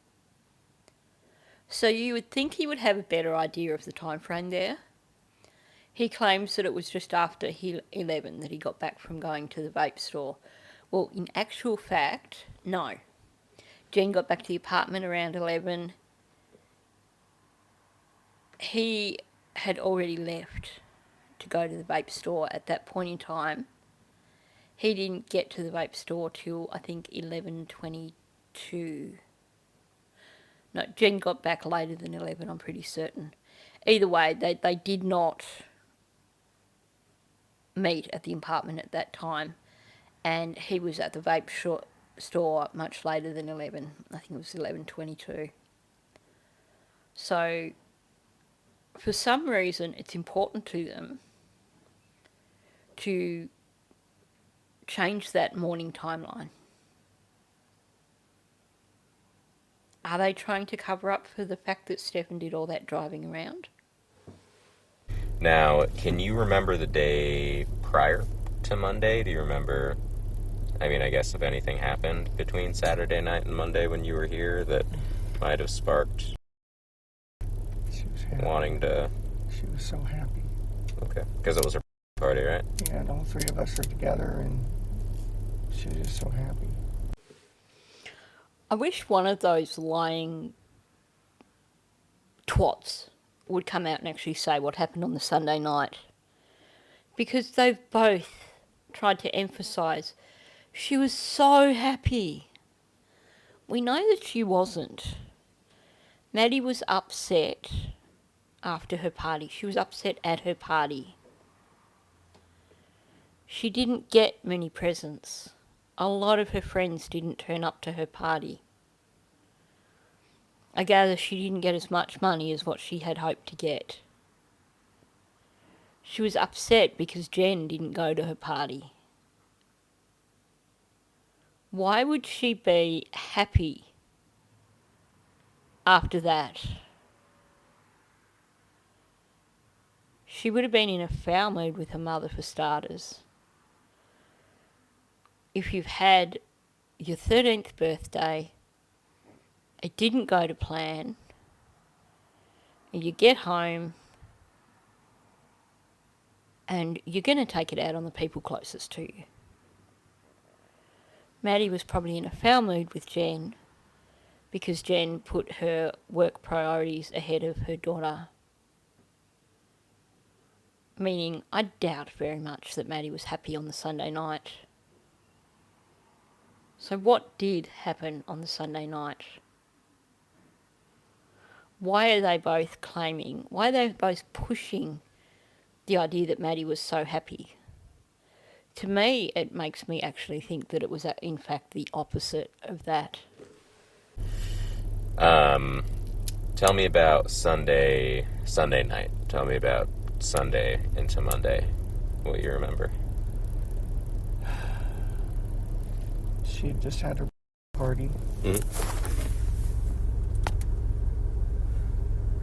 So you would think he would have a better idea of the time frame there. He claims that it was just after 11 that he got back from going to the vape store. Well, in actual fact, no. Jen got back to the apartment around 11. He had already left to go to the vape store at that point in time. He didn't get to the vape store till, I think, 11:22. No, Jen got back later than 11, I'm pretty certain. Either way, they did not meet at the apartment at that time. And he was at the vape store much later than 11. I think it was 11:22. So, for some reason, it's important to them to change that morning timeline. Are they trying to cover up for the fact that Stephen did all that driving around? Now, can you remember the day prior to Monday? Do you remember, I mean, I guess if anything happened between Saturday night and Monday when you were here that might have sparked wanting to... She was so happy. Okay, because it was her party, right? Yeah, and all three of us are together, and she was just so happy. I wish one of those lying twats would come out and actually say what happened on the Sunday night. Because they've both tried to emphasise she was so happy. We know that she wasn't. Maddie was upset after her party. She was upset at her party. She didn't get many presents. A lot of her friends didn't turn up to her party. I gather she didn't get as much money as what she had hoped to get. She was upset because Jenn didn't go to her party. Why would she be happy after that? She would have been in a foul mood with her mother for starters. If you've had your 13th birthday, it didn't go to plan, and you get home and you're going to take it out on the people closest to you. Maddie was probably in a foul mood with Jenn because Jenn put her work priorities ahead of her daughter. Meaning, I doubt very much that Maddie was happy on the Sunday night. So what did happen on the Sunday night? Why are they both claiming, why are they both pushing the idea that Maddie was so happy? To me, it makes me actually think that it was in fact the opposite of that. Tell me about Sunday night. Tell me about Sunday into Monday. What you remember? She just had her party. Mm-hmm.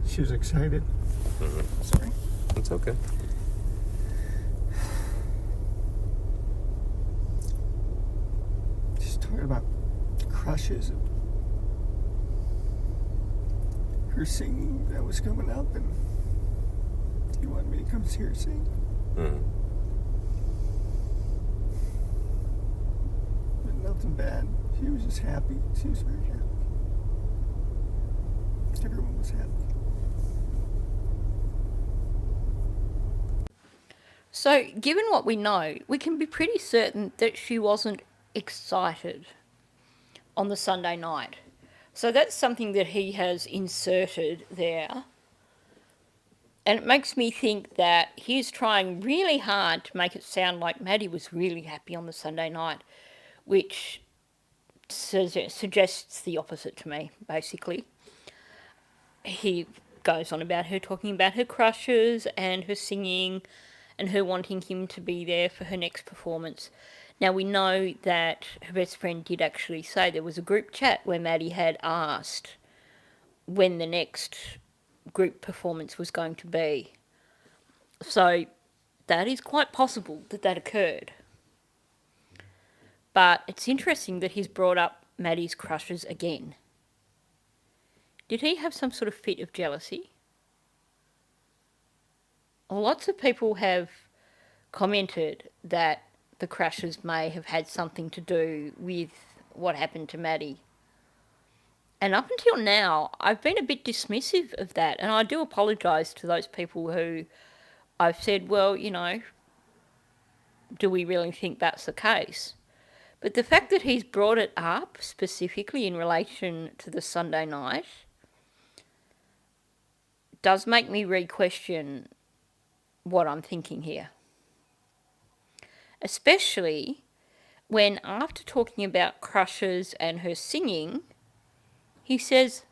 She was excited. Mm-hmm. Sorry. It's okay. Just talking about crushes and her singing that was coming up, and he wanted me to come see her sing. Mm-hmm. But nothing bad. She was just happy. She was very happy. Everyone was happy. So, given what we know, we can be pretty certain that she wasn't excited on the Sunday night. So that's something that he has inserted there. And it makes me think that he's trying really hard to make it sound like Maddie was really happy on the Sunday night, which suggests the opposite to me, basically. He goes on about her talking about her crushes and her singing and her wanting him to be there for her next performance. Now, we know that her best friend did actually say there was a group chat where Maddie had asked when the next group performance was going to be. So that is quite possible that that occurred. But it's interesting that he's brought up Maddie's crushes again. Did he have some sort of fit of jealousy? Lots of people have commented that the crushes may have had something to do with what happened to Maddie. And up until now, I've been a bit dismissive of that, and I do apologise to those people who I've said, well, you know, do we really think that's the case? But the fact that he's brought it up specifically in relation to the Sunday night does make me re-question what I'm thinking here. Especially when, after talking about crushes and her singing, he says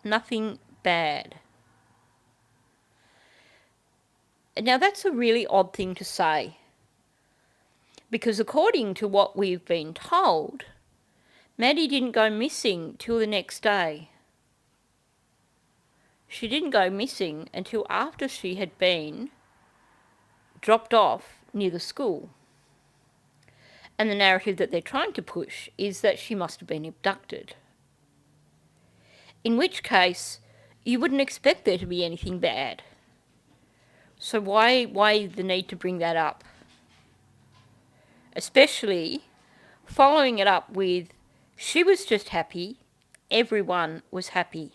nothing bad. Now, that's a really odd thing to say, because according to what we've been told, Maddie didn't go missing till the next day. She didn't go missing until after she had been dropped off near the school. And the narrative that they're trying to push is that she must have been abducted. In which case, you wouldn't expect there to be anything bad. So why the need to bring that up? Especially following it up with, she was just happy, everyone was happy.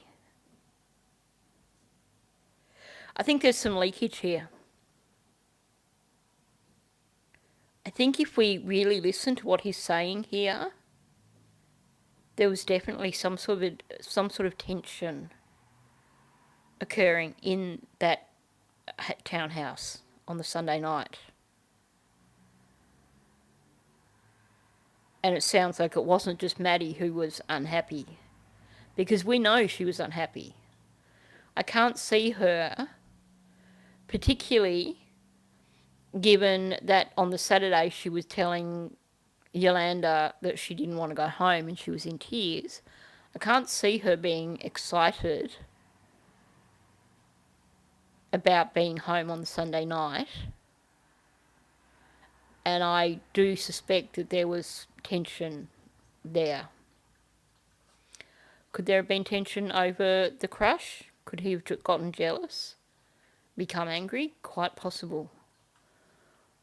I think there's some leakage here. I think if we really listen to what he's saying here, there was definitely some sort of tension occurring in that townhouse on the Sunday night. And it sounds like it wasn't just Maddie who was unhappy. because we know she was unhappy. I can't see her, particularly given that on the Saturday she was telling Yolanda that she didn't want to go home and she was in tears. I can't see her being excited about being home on the Sunday night. And I do suspect that there was tension there. Could there have been tension over the crush? Could he have gotten jealous? Become angry? Quite possible.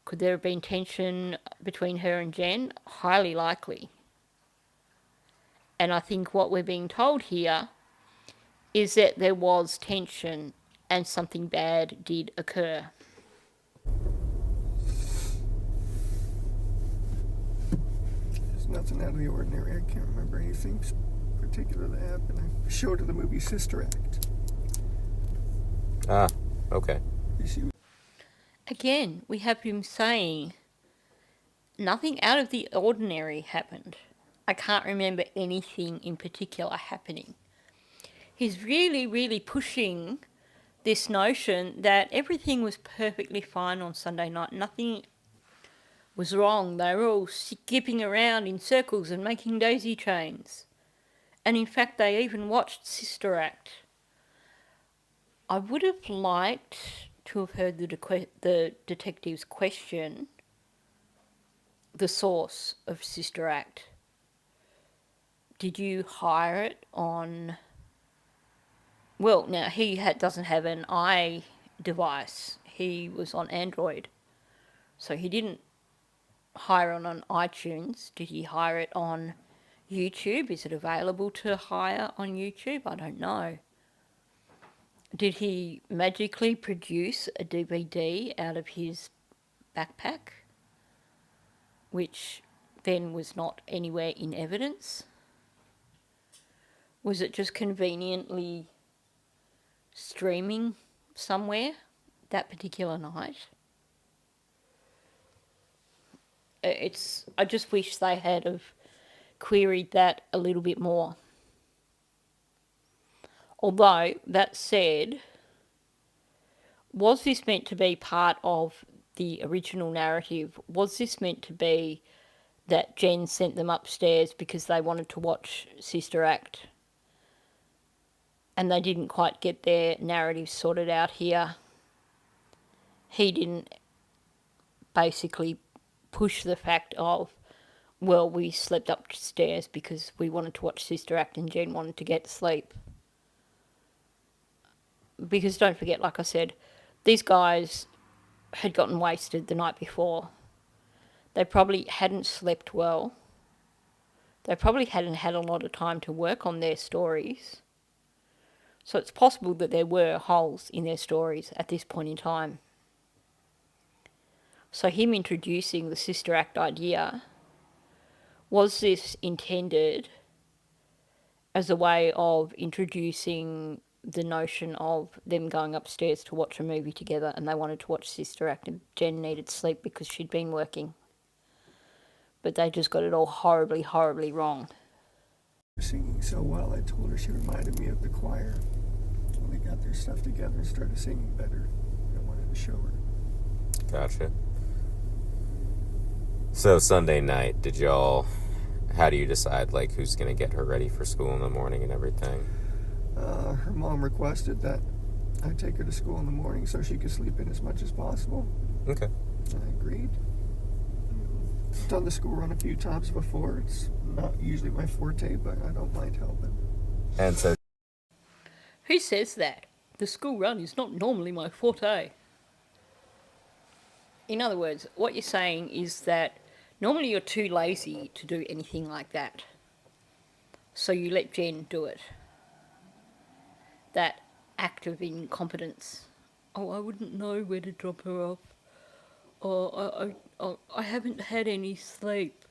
Could there have been tension between her and Jenn? Highly likely. And I think what we're being told here is that there was tension and something bad did occur. There's nothing out of the ordinary. I can't remember anything particular that happened. I showed her the movie Sister Act. Ah, okay. Again, we have him saying nothing out of the ordinary happened. I can't remember anything in particular happening. He's really, really pushing this notion that everything was perfectly fine on Sunday night. Nothing was wrong. They were all skipping around in circles and making daisy chains. And in fact, they even watched Sister Act. I would have liked to have heard the detective's question the source of Sister Act. Did you hire it on... Well, now, he doesn't have an iDevice. He was on Android. So he didn't hire it on iTunes. Did he hire it on YouTube? Is it available to hire on YouTube? I don't know. Did he magically produce a DVD out of his backpack, which then was not anywhere in evidence? Was it just conveniently streaming somewhere that particular night? I just wish they had have queried that a little bit more. Although, that said, was this meant to be part of the original narrative? Was this meant to be that Jenn sent them upstairs because they wanted to watch Sister Act and they didn't quite get their narrative sorted out here? He didn't basically push the fact of, well, we slept upstairs because we wanted to watch Sister Act and Jenn wanted to get sleep. Because don't forget, like I said, these guys had gotten wasted the night before. They probably hadn't slept well. They probably hadn't had a lot of time to work on their stories. So it's possible that there were holes in their stories at this point in time. So him introducing the Sister Act idea, was this intended as a way of introducing the notion of them going upstairs to watch a movie together and they wanted to watch Sister Act and Jenn needed sleep because she'd been working? But they just got it all horribly, horribly wrong. Singing so well, I told her she reminded me of the choir. When they got their stuff together and started singing better, I wanted to show her. Gotcha. So Sunday night, how do you decide, like, who's going to get her ready for school in the morning and everything? Her mom requested that I take her to school in the morning so she could sleep in as much as possible. Okay. I agreed. I've done the school run a few times before. It's not usually my forte, but I don't mind helping. And so... Who says that? The school run is not normally my forte. In other words, what you're saying is that normally you're too lazy to do anything like that. So you let Jenn do it. That act of incompetence. Oh, I wouldn't know where to drop her off. I haven't had any sleep.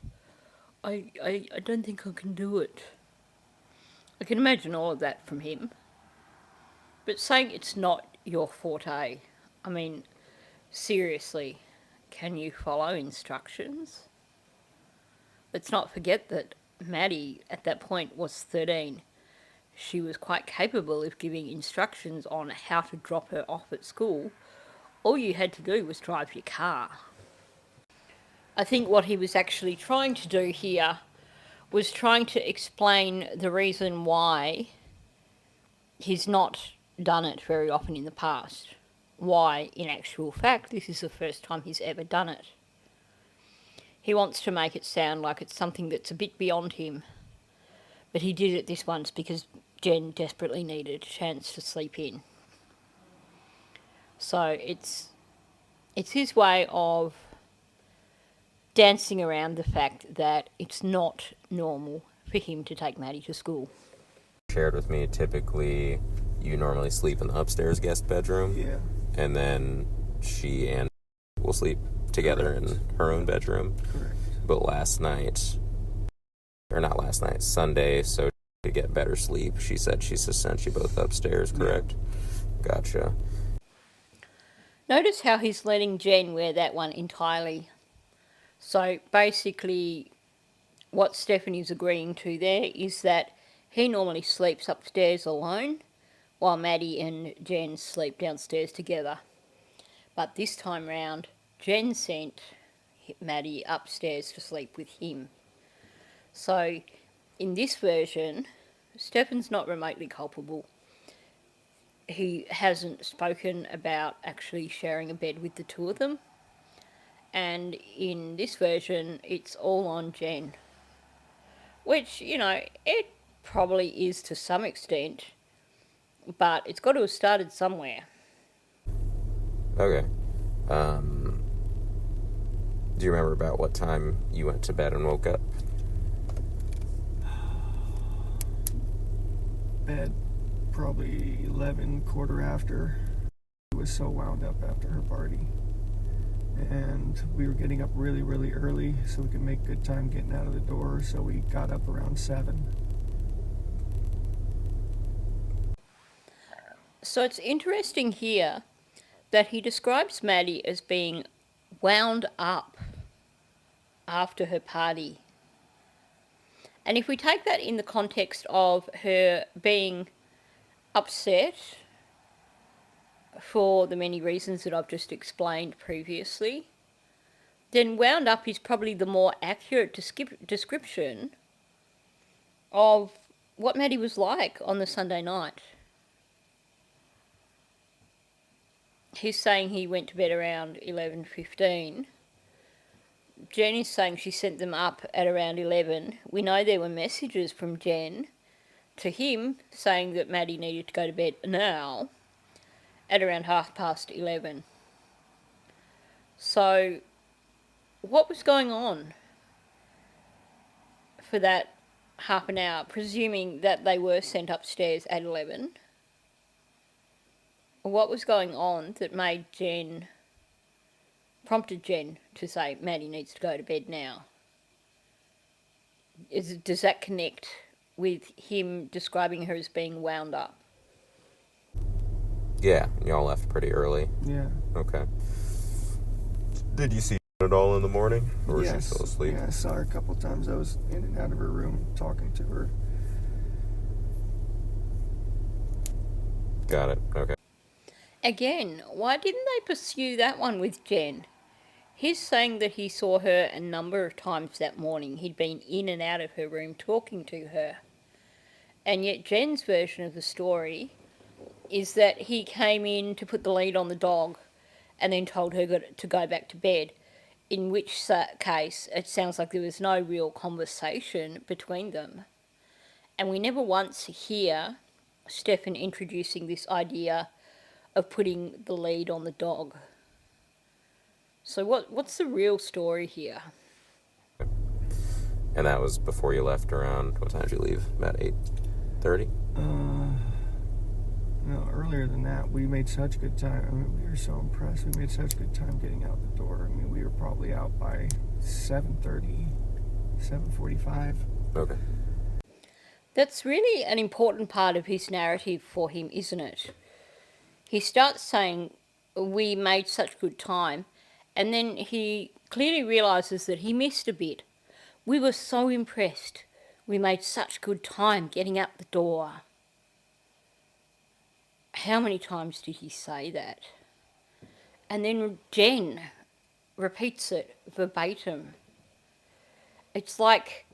I don't think I can do it. I can imagine all of that from him. But saying it's not your forte, I mean, seriously, can you follow instructions? Let's not forget that Maddie at that point was 13. she was quite capable of giving instructions on how to drop her off at school. All you had to do was drive your car. I think what he was actually trying to do here was trying to explain the reason why he's not done it very often in the past. Why, in actual fact, this is the first time he's ever done it. He wants to make it sound like it's something that's a bit beyond him. But he did it this once because Jenn desperately needed a chance to sleep in. So it's his way of dancing around the fact that it's not normal for him to take Maddie to school. Shared with me, typically you normally sleep in the upstairs guest bedroom. Yeah. And then she and will sleep together in her own bedroom. Correct. But Sunday, so to get better sleep, she said she just sent you both upstairs, correct? Yeah. Gotcha. Notice how he's letting Jenn wear that one entirely. So basically, what Stephanie's agreeing to there is that he normally sleeps upstairs alone, while Maddie and Jenn sleep downstairs together. But this time round, Jenn sent Maddie upstairs to sleep with him. So, in this version, Stefan's not remotely culpable. He hasn't spoken about actually sharing a bed with the two of them. And in this version, it's all on Jenn. Which, it probably is to some extent, but it's got to have started somewhere. Okay. Do you remember about what time you went to bed and woke up? Bed probably 11, quarter after. She was so wound up after her party. And we were getting up really, really early so we could make good time getting out of the door. So we got up around 7. So it's interesting here that he describes Maddie as being wound up after her party. And if we take that in the context of her being upset for the many reasons that I've just explained previously, then wound up is probably the more accurate description of what Maddie was like on the Sunday night. He's saying he went to bed around 11:15. Jenn is saying she sent them up at around 11. We know there were messages from Jenn to him saying that Maddie needed to go to bed now at around 11:30. So, what was going on for that half an hour, presuming that they were sent upstairs at 11? What was going on that prompted Jenn to say Maddie needs to go to bed now? Does that connect with him describing her as being wound up? Yeah, y'all left pretty early. Yeah. Okay. Did you see her at all in the morning? Or was she still asleep? Yeah, I saw her a couple times. I was in and out of her room talking to her. Got it. Okay. Again, why didn't they pursue that one with Jenn? He's saying that he saw her a number of times that morning. He'd been in and out of her room talking to her. And yet Jenn's version of the story is that he came in to put the lead on the dog and then told her to go back to bed, in which case it sounds like there was no real conversation between them. And we never once hear Stefan introducing this idea of putting the lead on the dog. So what's the real story here? And that was before you left around, what time did you leave? About 8:30? No, earlier than that. We made such good time. I mean, we were so impressed. We made such good time getting out the door. I mean, we were probably out by 7:30, 7:45. Okay. That's really an important part of his narrative for him, isn't it? He starts saying, we made such good time, and then he clearly realises that he missed a bit. We were so impressed. We made such good time getting out the door. how many times did he say that? And then Jenn repeats it verbatim. It's like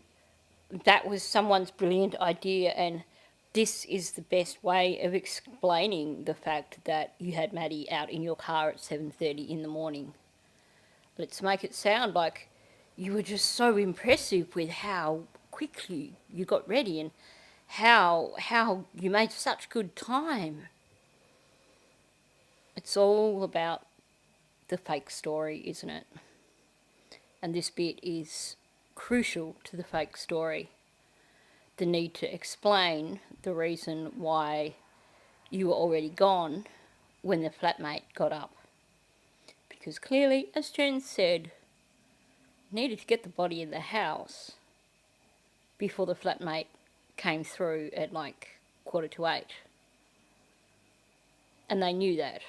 that was someone's brilliant idea, and this is the best way of explaining the fact that you had Maddie out in your car at 7:30 in the morning. Let's make it sound like you were just so impressive with how quickly you got ready and how you made such good time. It's all about the fake story, isn't it? And this bit is crucial to the fake story. The need to explain the reason why you were already gone when the flatmate got up. Because clearly, as Jenn said, needed to get the body in the house before the flatmate came through at like 7:45. And they knew that.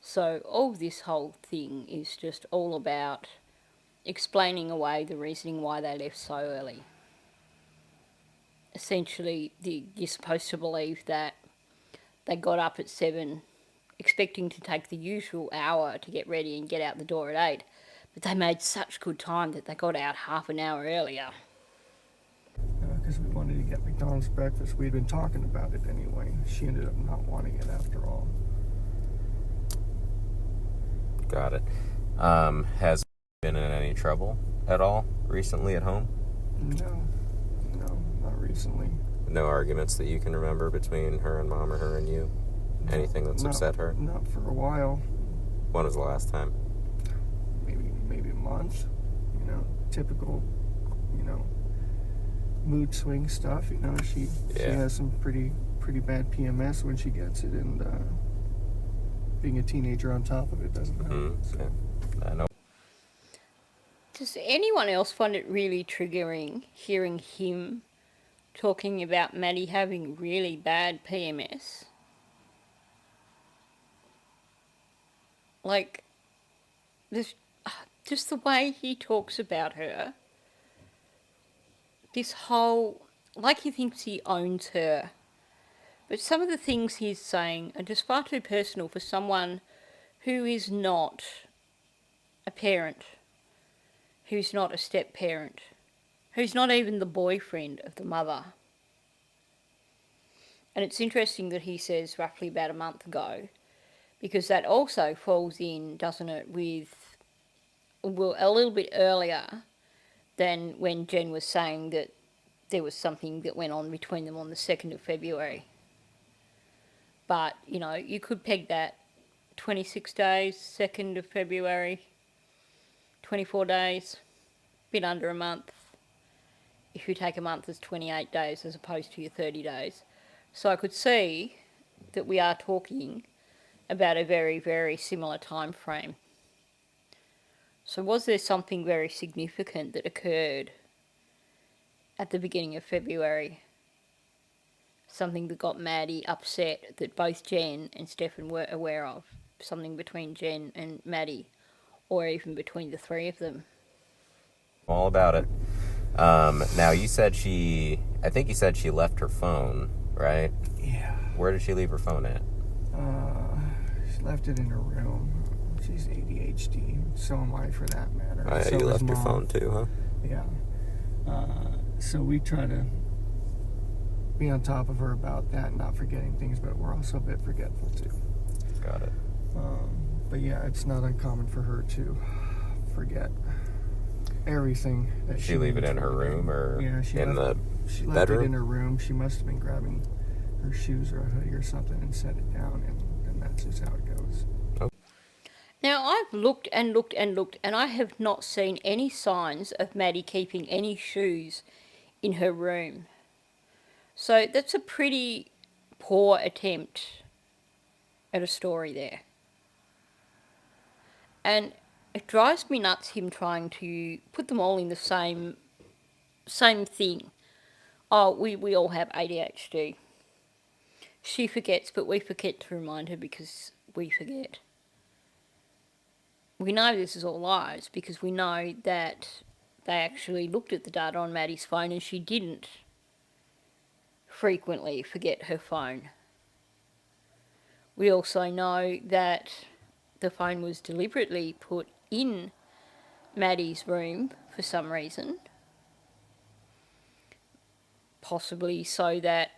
So all this whole thing is just all about explaining away the reasoning why they left so early. Essentially, you're supposed to believe that they got up at 7, expecting to take the usual hour to get ready and get out the door at 8, but they made such good time that they got out half an hour earlier. Because we wanted to get McDonald's breakfast. We'd been talking about it anyway. She ended up not wanting it after all. Got it. Has been in any trouble at all recently at home? No, not recently. No arguments that you can remember between her and Mom or her and you? Anything that's upset her? Not for a while. When was the last time? Maybe a month. Typical, mood swing stuff. She has some pretty bad PMS when she gets it, and being a teenager on top of it doesn't help. I know. Does anyone else find it really triggering hearing him talking about Maddie having really bad PMS? Like, this, just the way he talks about her. This whole, like he thinks he owns her. But some of the things he's saying are just far too personal for someone who is not a parent, who's not a step-parent, who's not even the boyfriend of the mother. And it's interesting that he says roughly about a month ago, because that also falls in, doesn't it, with, well, a little bit earlier than when Jenn was saying that there was something that went on between them on the 2nd of February. But, you could peg that 26 days, 2nd of February, 24 days, bit under a month. If you take a month as 28 days as opposed to your 30 days. So I could see that we are talking about a very, very similar time frame. So was there something very significant that occurred at the beginning of February? Something that got Maddie upset that both Jenn and Stephen were aware of? Something between Jenn and Maddie, or even between the three of them? All about it. Now, you said I think you said she left her phone, right? Yeah. Where did she leave her phone at? She left it in her room. She's ADHD. So am I, for that matter. Oh, yeah, so you left Mom. your phone too, huh? Yeah. So we try to be on top of her about that, not forgetting things, but we're also a bit forgetful too. Got it. But yeah, it's not uncommon for her to forget everything that she leave it in her room or in the she left bedroom? it in her room. She must have been grabbing her shoes or a hoodie or something and set it down, and that's just how it goes. Now, I've looked and looked and looked, and I have not seen any signs of Maddie keeping any shoes in her room. So that's a pretty poor attempt at a story there. And it drives me nuts, him trying to put them all in the same thing. Oh, we all have ADHD. She forgets, but we forget to remind her because we forget. We know this is all lies because we know that they actually looked at the data on Maddie's phone and she didn't frequently forget her phone. We also know that the phone was deliberately put in Maddie's room for some reason, possibly so that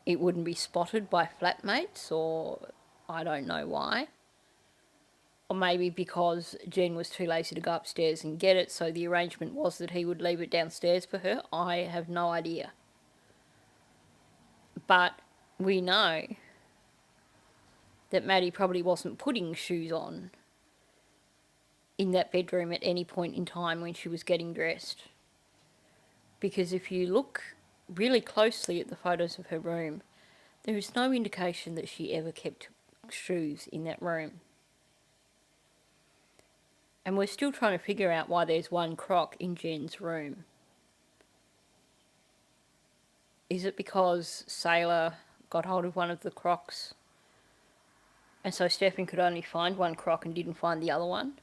it wouldn't be spotted by flatmates, or I don't know why. Or maybe because Jenn was too lazy to go upstairs and get it, so the arrangement was that he would leave it downstairs for her. I have no idea. But we know that Maddie probably wasn't putting shoes on in that bedroom at any point in time when she was getting dressed. Because if you look really closely at the photos of her room, there is no indication that she ever kept shoes in that room. And we're still trying to figure out why there's one croc in Jenn's room. Is it because Sailor got hold of one of the crocs and so Stephen could only find one croc and didn't find the other one?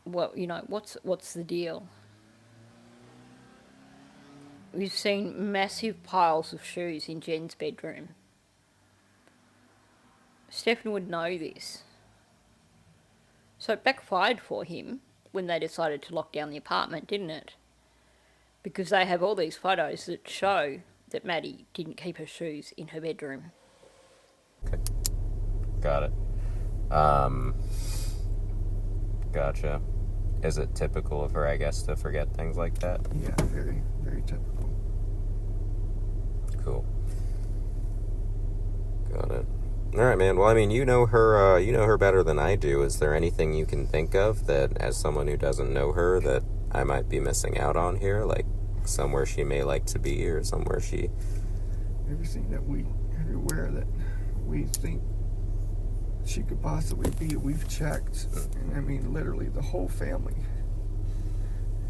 Well, what's the deal? We've seen massive piles of shoes in Jenn's bedroom. Stephen would know this. So it backfired for him when they decided to lock down the apartment, didn't it? Because they have all these photos that show that Maddie didn't keep her shoes in her bedroom. Okay. Got it. Gotcha. Is it typical of her, I guess, to forget things like that? Yeah, very, very typical. Cool. Got it. All right, man. Well, I mean, you know her better than I do. Is there anything you can think of that, as someone who doesn't know her, that I might be missing out on here? Like somewhere she may like to be, or somewhere she... Everything that everywhere that we think she could possibly be, we've checked. And I mean, literally, the whole family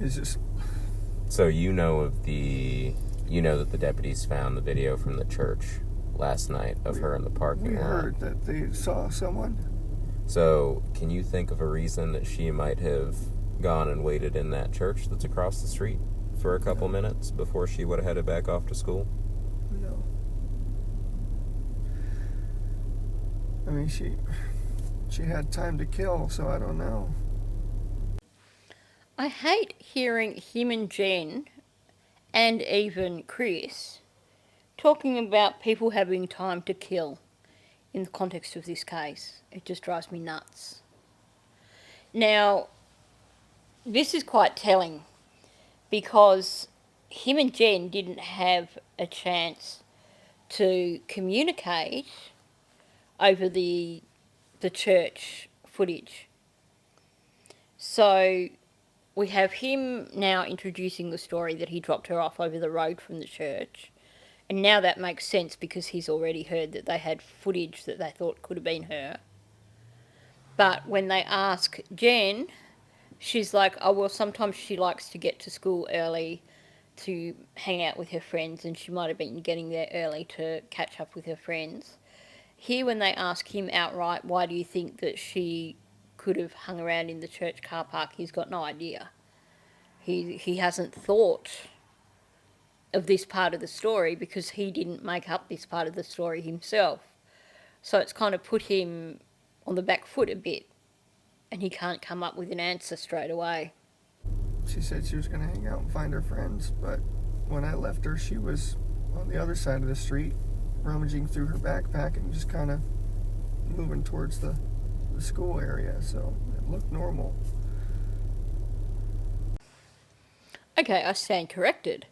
is just... So you know that the deputies found the video from the church last night of her in the parking lot. We heard that they saw someone. So can you think of a reason that she might have gone and waited in that church that's across the street for a couple minutes before she would have headed back off to school? No. I mean, she had time to kill, so I don't know. I hate hearing him and Jenn, and even Chris, talking about people having time to kill in the context of this case. It just drives me nuts. Now, this is quite telling because him and Jenn didn't have a chance to communicate over the church footage. So we have him now introducing the story that he dropped her off over the road from the church. And now that makes sense because he's already heard that they had footage that they thought could have been her. But when they ask Jenn, she's like, oh, well, sometimes she likes to get to school early to hang out with her friends, and she might have been getting there early to catch up with her friends. Here, when they ask him outright, why do you think that she could have hung around in the church car park, he's got no idea. He hasn't thought of this part of the story because he didn't make up this part of the story himself. So it's kind of put him on the back foot a bit, and he can't come up with an answer straight away. She said she was going to hang out and find her friends, but when I left her, she was on the other side of the street, rummaging through her backpack and just kind of moving towards the school area, so it looked normal. Okay, I stand corrected.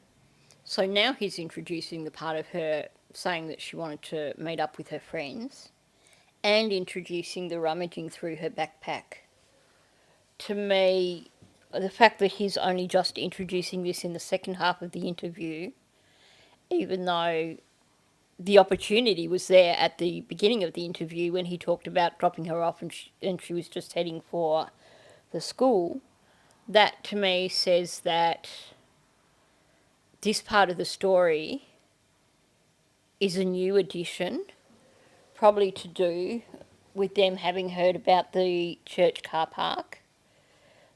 So now he's introducing the part of her saying that she wanted to meet up with her friends and introducing the rummaging through her backpack. To me, the fact that he's only just introducing this in the second half of the interview, even though the opportunity was there at the beginning of the interview when he talked about dropping her off and she was just heading for the school, that to me says that this part of the story is a new addition, probably to do with them having heard about the church car park.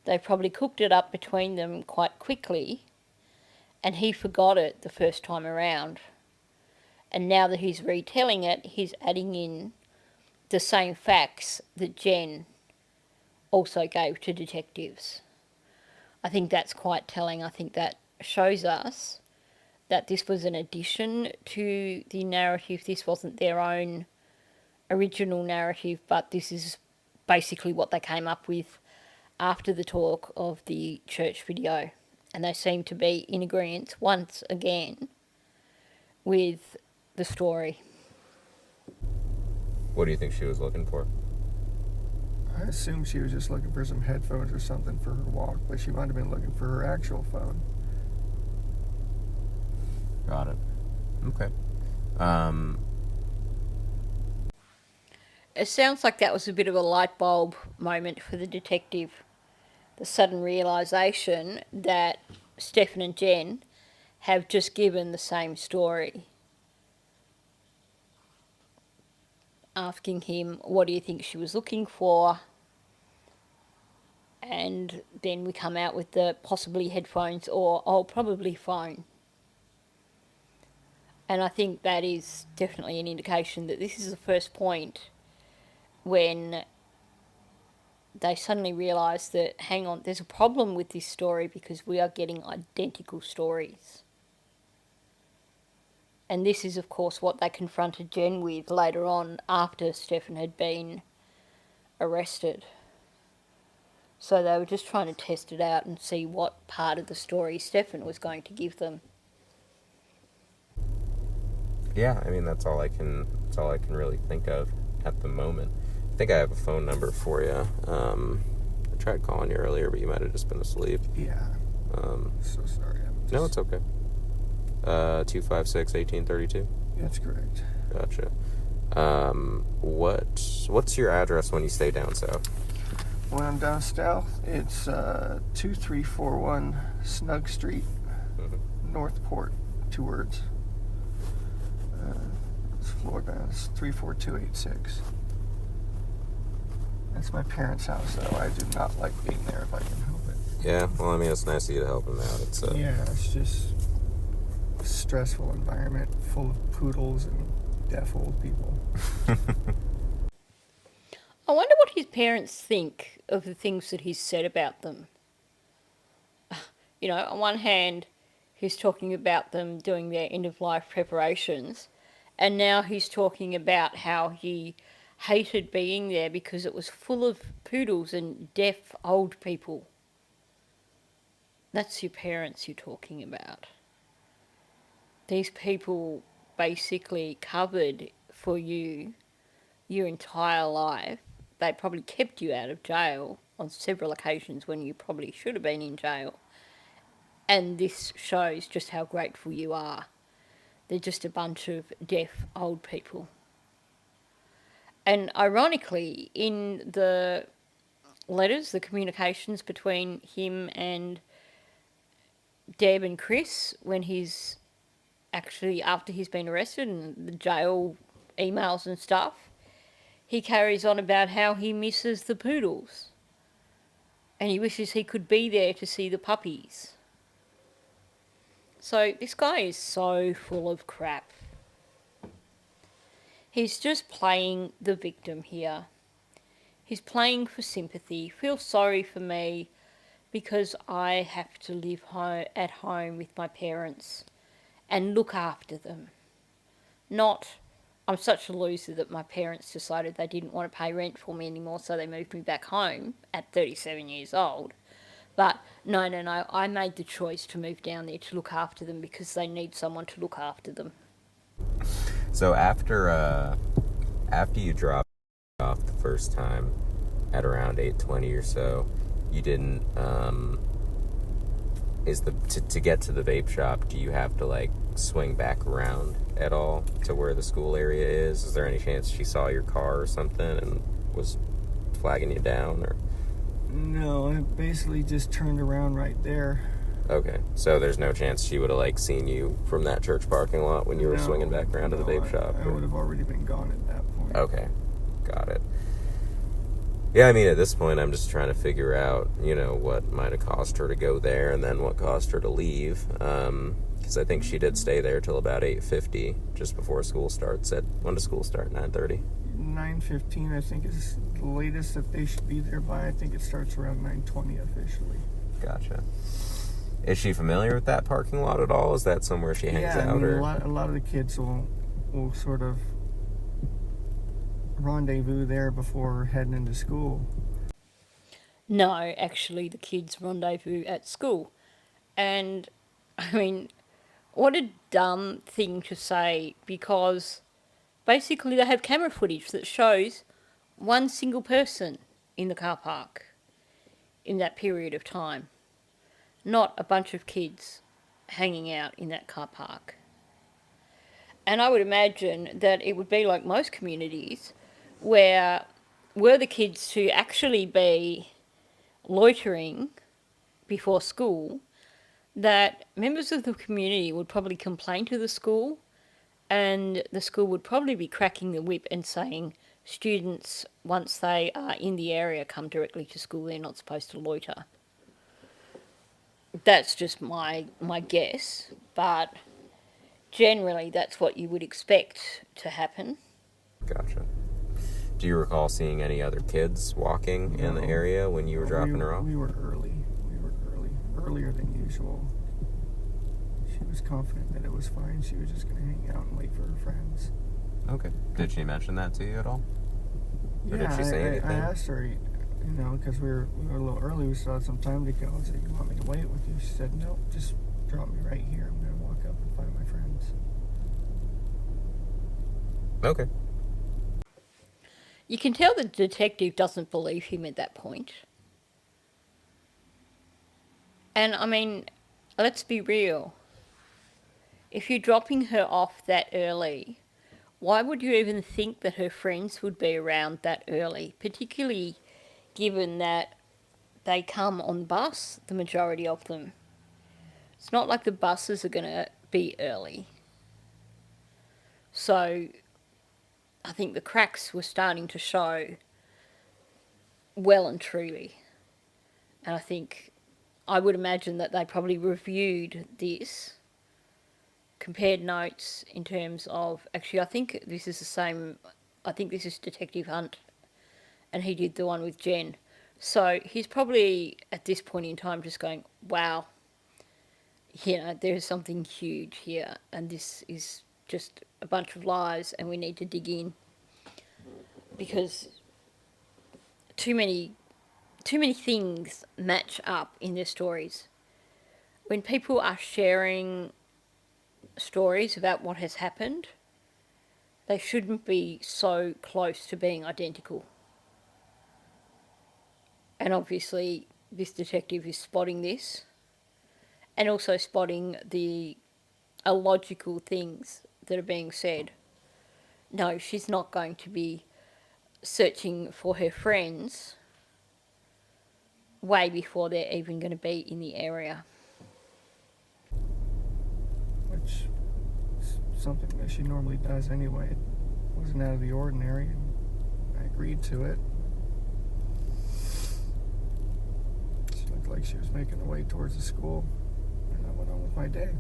They probably cooked it up between them quite quickly and he forgot it the first time around. And now that he's retelling it, he's adding in the same facts that Jenn also gave to detectives. I think that's quite telling. I think that shows us that this was an addition to the narrative. This wasn't their own original narrative, but this is basically what they came up with after the talk of the church video. And they seem to be in agreement once again with the story. What do you think she was looking for? I assume she was just looking for some headphones or something for her walk, but she might have been looking for her actual phone. Got it. Okay. It sounds like that was a bit of a light bulb moment for the detective. The sudden realisation that Stephen and Jenn have just given the same story. Asking him, what do you think she was looking for? And then we come out with the possibly headphones or, probably phone. And I think that is definitely an indication that this is the first point when they suddenly realise that, hang on, there's a problem with this story because we are getting identical stories. And this is, of course, what they confronted Jenn with later on after Stephen had been arrested. So they were just trying to test it out and see what part of the story Stephen was going to give them. Yeah, I mean that's all I can really think of at the moment. I think I have a phone number for you. I tried calling you earlier, but you might have just been asleep. Yeah. So sorry. No, it's okay. 256-1832. That's correct. Gotcha. What's your address when you stay down south? When I'm down south, it's 2341 Snug Street, Northport. 2 words. It's Florida. It's 34286. That's my parents' house, though. I do not like being there if I can help it. Yeah, well, I mean, it's nice of you to help them out. It's just a stressful environment full of poodles and deaf old people. I wonder what his parents think of the things that he's said about them. You know, on one hand, he's talking about them doing their end-of-life preparations, and now he's talking about how he hated being there because it was full of poodles and deaf old people. That's your parents you're talking about. These people basically covered for you your entire life. They probably kept you out of jail on several occasions when you probably should have been in jail. And this shows just how grateful you are. They're just a bunch of deaf old people. And ironically, in the letters, the communications between him and Deb and Chris, when he's actually, after he's been arrested and the jail emails and stuff, he carries on about how he misses the poodles. And he wishes he could be there to see the puppies. So this guy is so full of crap. He's just playing the victim here. He's playing for sympathy. Feel sorry for me because I have to live at home with my parents and look after them. Not, I'm such a loser that my parents decided they didn't want to pay rent for me anymore, so they moved me back home at 37 years old. But no, I made the choice to move down there to look after them because they need someone to look after them. So after you dropped off the first time at around 8:20 or so, you didn't to get to the vape shop, do you have to like swing back around at all to where the school area is? Is there any chance she saw your car or something and was flagging you down? Or No, I basically just turned around right there. okay, so there's no chance she would have like seen you from that church parking lot when you were swinging back around to the vape shop? I would have already been gone at that point. Okay, got it. Yeah, I mean, at this point, I'm just trying to figure out, what might have caused her to go there, and then what caused her to leave. Because I think she did stay there till about 8:50, just before school starts. When does school start? 9:30. 9:15, I think, is the latest that they should be there by. I think it starts around 9:20 officially. Gotcha. Is she familiar with that parking lot at all? Is that somewhere she hangs Yeah, out? I mean, or a lot of the kids will sort of rendezvous there before heading into school. No, actually, the kids rendezvous at school. And, I mean, what a dumb thing to say, because basically they have camera footage that shows one single person in the car park in that period of time, not a bunch of kids hanging out in that car park. And I would imagine that it would be like most communities where were the kids to actually be loitering before school, that members of the community would probably complain to the school, and the school would probably be cracking the whip and saying students, once they are in the area, come directly to school, they're not supposed to loiter. That's just my guess, but generally that's what you would expect to happen. Gotcha. Do you recall seeing any other kids walking in the area when you were dropping her off? We were early. Earlier than usual. She was confident that it was fine. She was just going to hang out and wait for her friends. Okay. Did she mention that to you at all? Or Yeah, did she say anything? I asked her, because we were a little early. We still had some time to go. I said, "You want me to wait with you?" She said, "No, just drop me right here. I'm going to walk up and find my friends." Okay. You can tell the detective doesn't believe him at that point. And I mean, let's be real. If you're dropping her off that early, why would you even think that her friends would be around that early? Particularly given that they come on bus, the majority of them. It's not like the buses are going to be early. So I think the cracks were starting to show well and truly. And I would imagine that they probably reviewed this, compared notes in terms of, actually, I think this is the same, I think this is Detective Hunt, and he did the one with Jen. So he's probably at this point in time just going, wow, there's something huge here, and this is just a bunch of lies, and we need to dig in, because too many things match up in their stories. When people are sharing stories about what has happened, they shouldn't be so close to being identical. And obviously, this detective is spotting this, and also spotting the illogical things that are being said. No, she's not going to be searching for her friends way before they're even going to be in the area. Which is something that she normally does anyway. It wasn't out of the ordinary, and I agreed to it. She looked like she was making her way towards the school, and I went on with my day.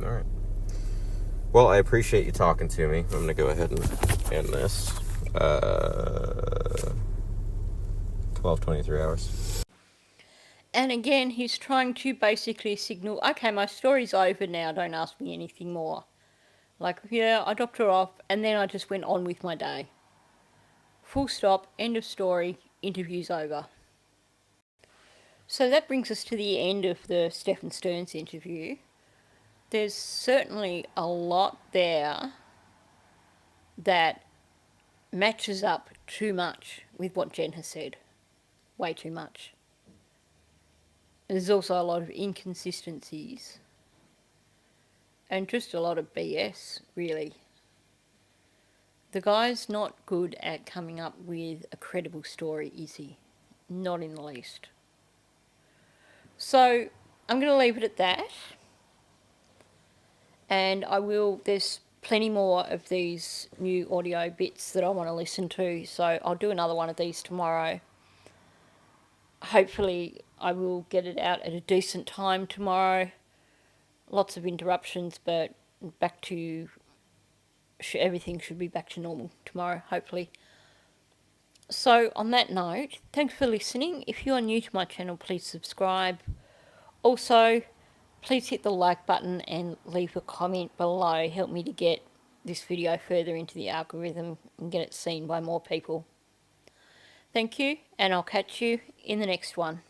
All right. Well, I appreciate you talking to me. I'm going to go ahead and end this. 12-23 hours. And again, he's trying to basically signal, okay, my story's over now, don't ask me anything more. Like, yeah, I dropped her off, and then I just went on with my day. Full stop, end of story, interview's over. So that brings us to the end of the Stephen Sterns interview. There's certainly a lot there that matches up too much with what Jen has said. Way too much. There's also a lot of inconsistencies and just a lot of BS, really. The guy's not good at coming up with a credible story, is he? Not in the least. So I'm going to leave it at that. And there's plenty more of these new audio bits that I want to listen to, so I'll do another one of these tomorrow. Hopefully I will get it out at a decent time tomorrow. Lots of interruptions, but back to everything should be back to normal tomorrow, hopefully. So on that note, thanks for listening. If you are new to my channel, please subscribe. Also, please hit the like button and leave a comment below. Help me to get this video further into the algorithm and get it seen by more people. Thank you, and I'll catch you in the next one.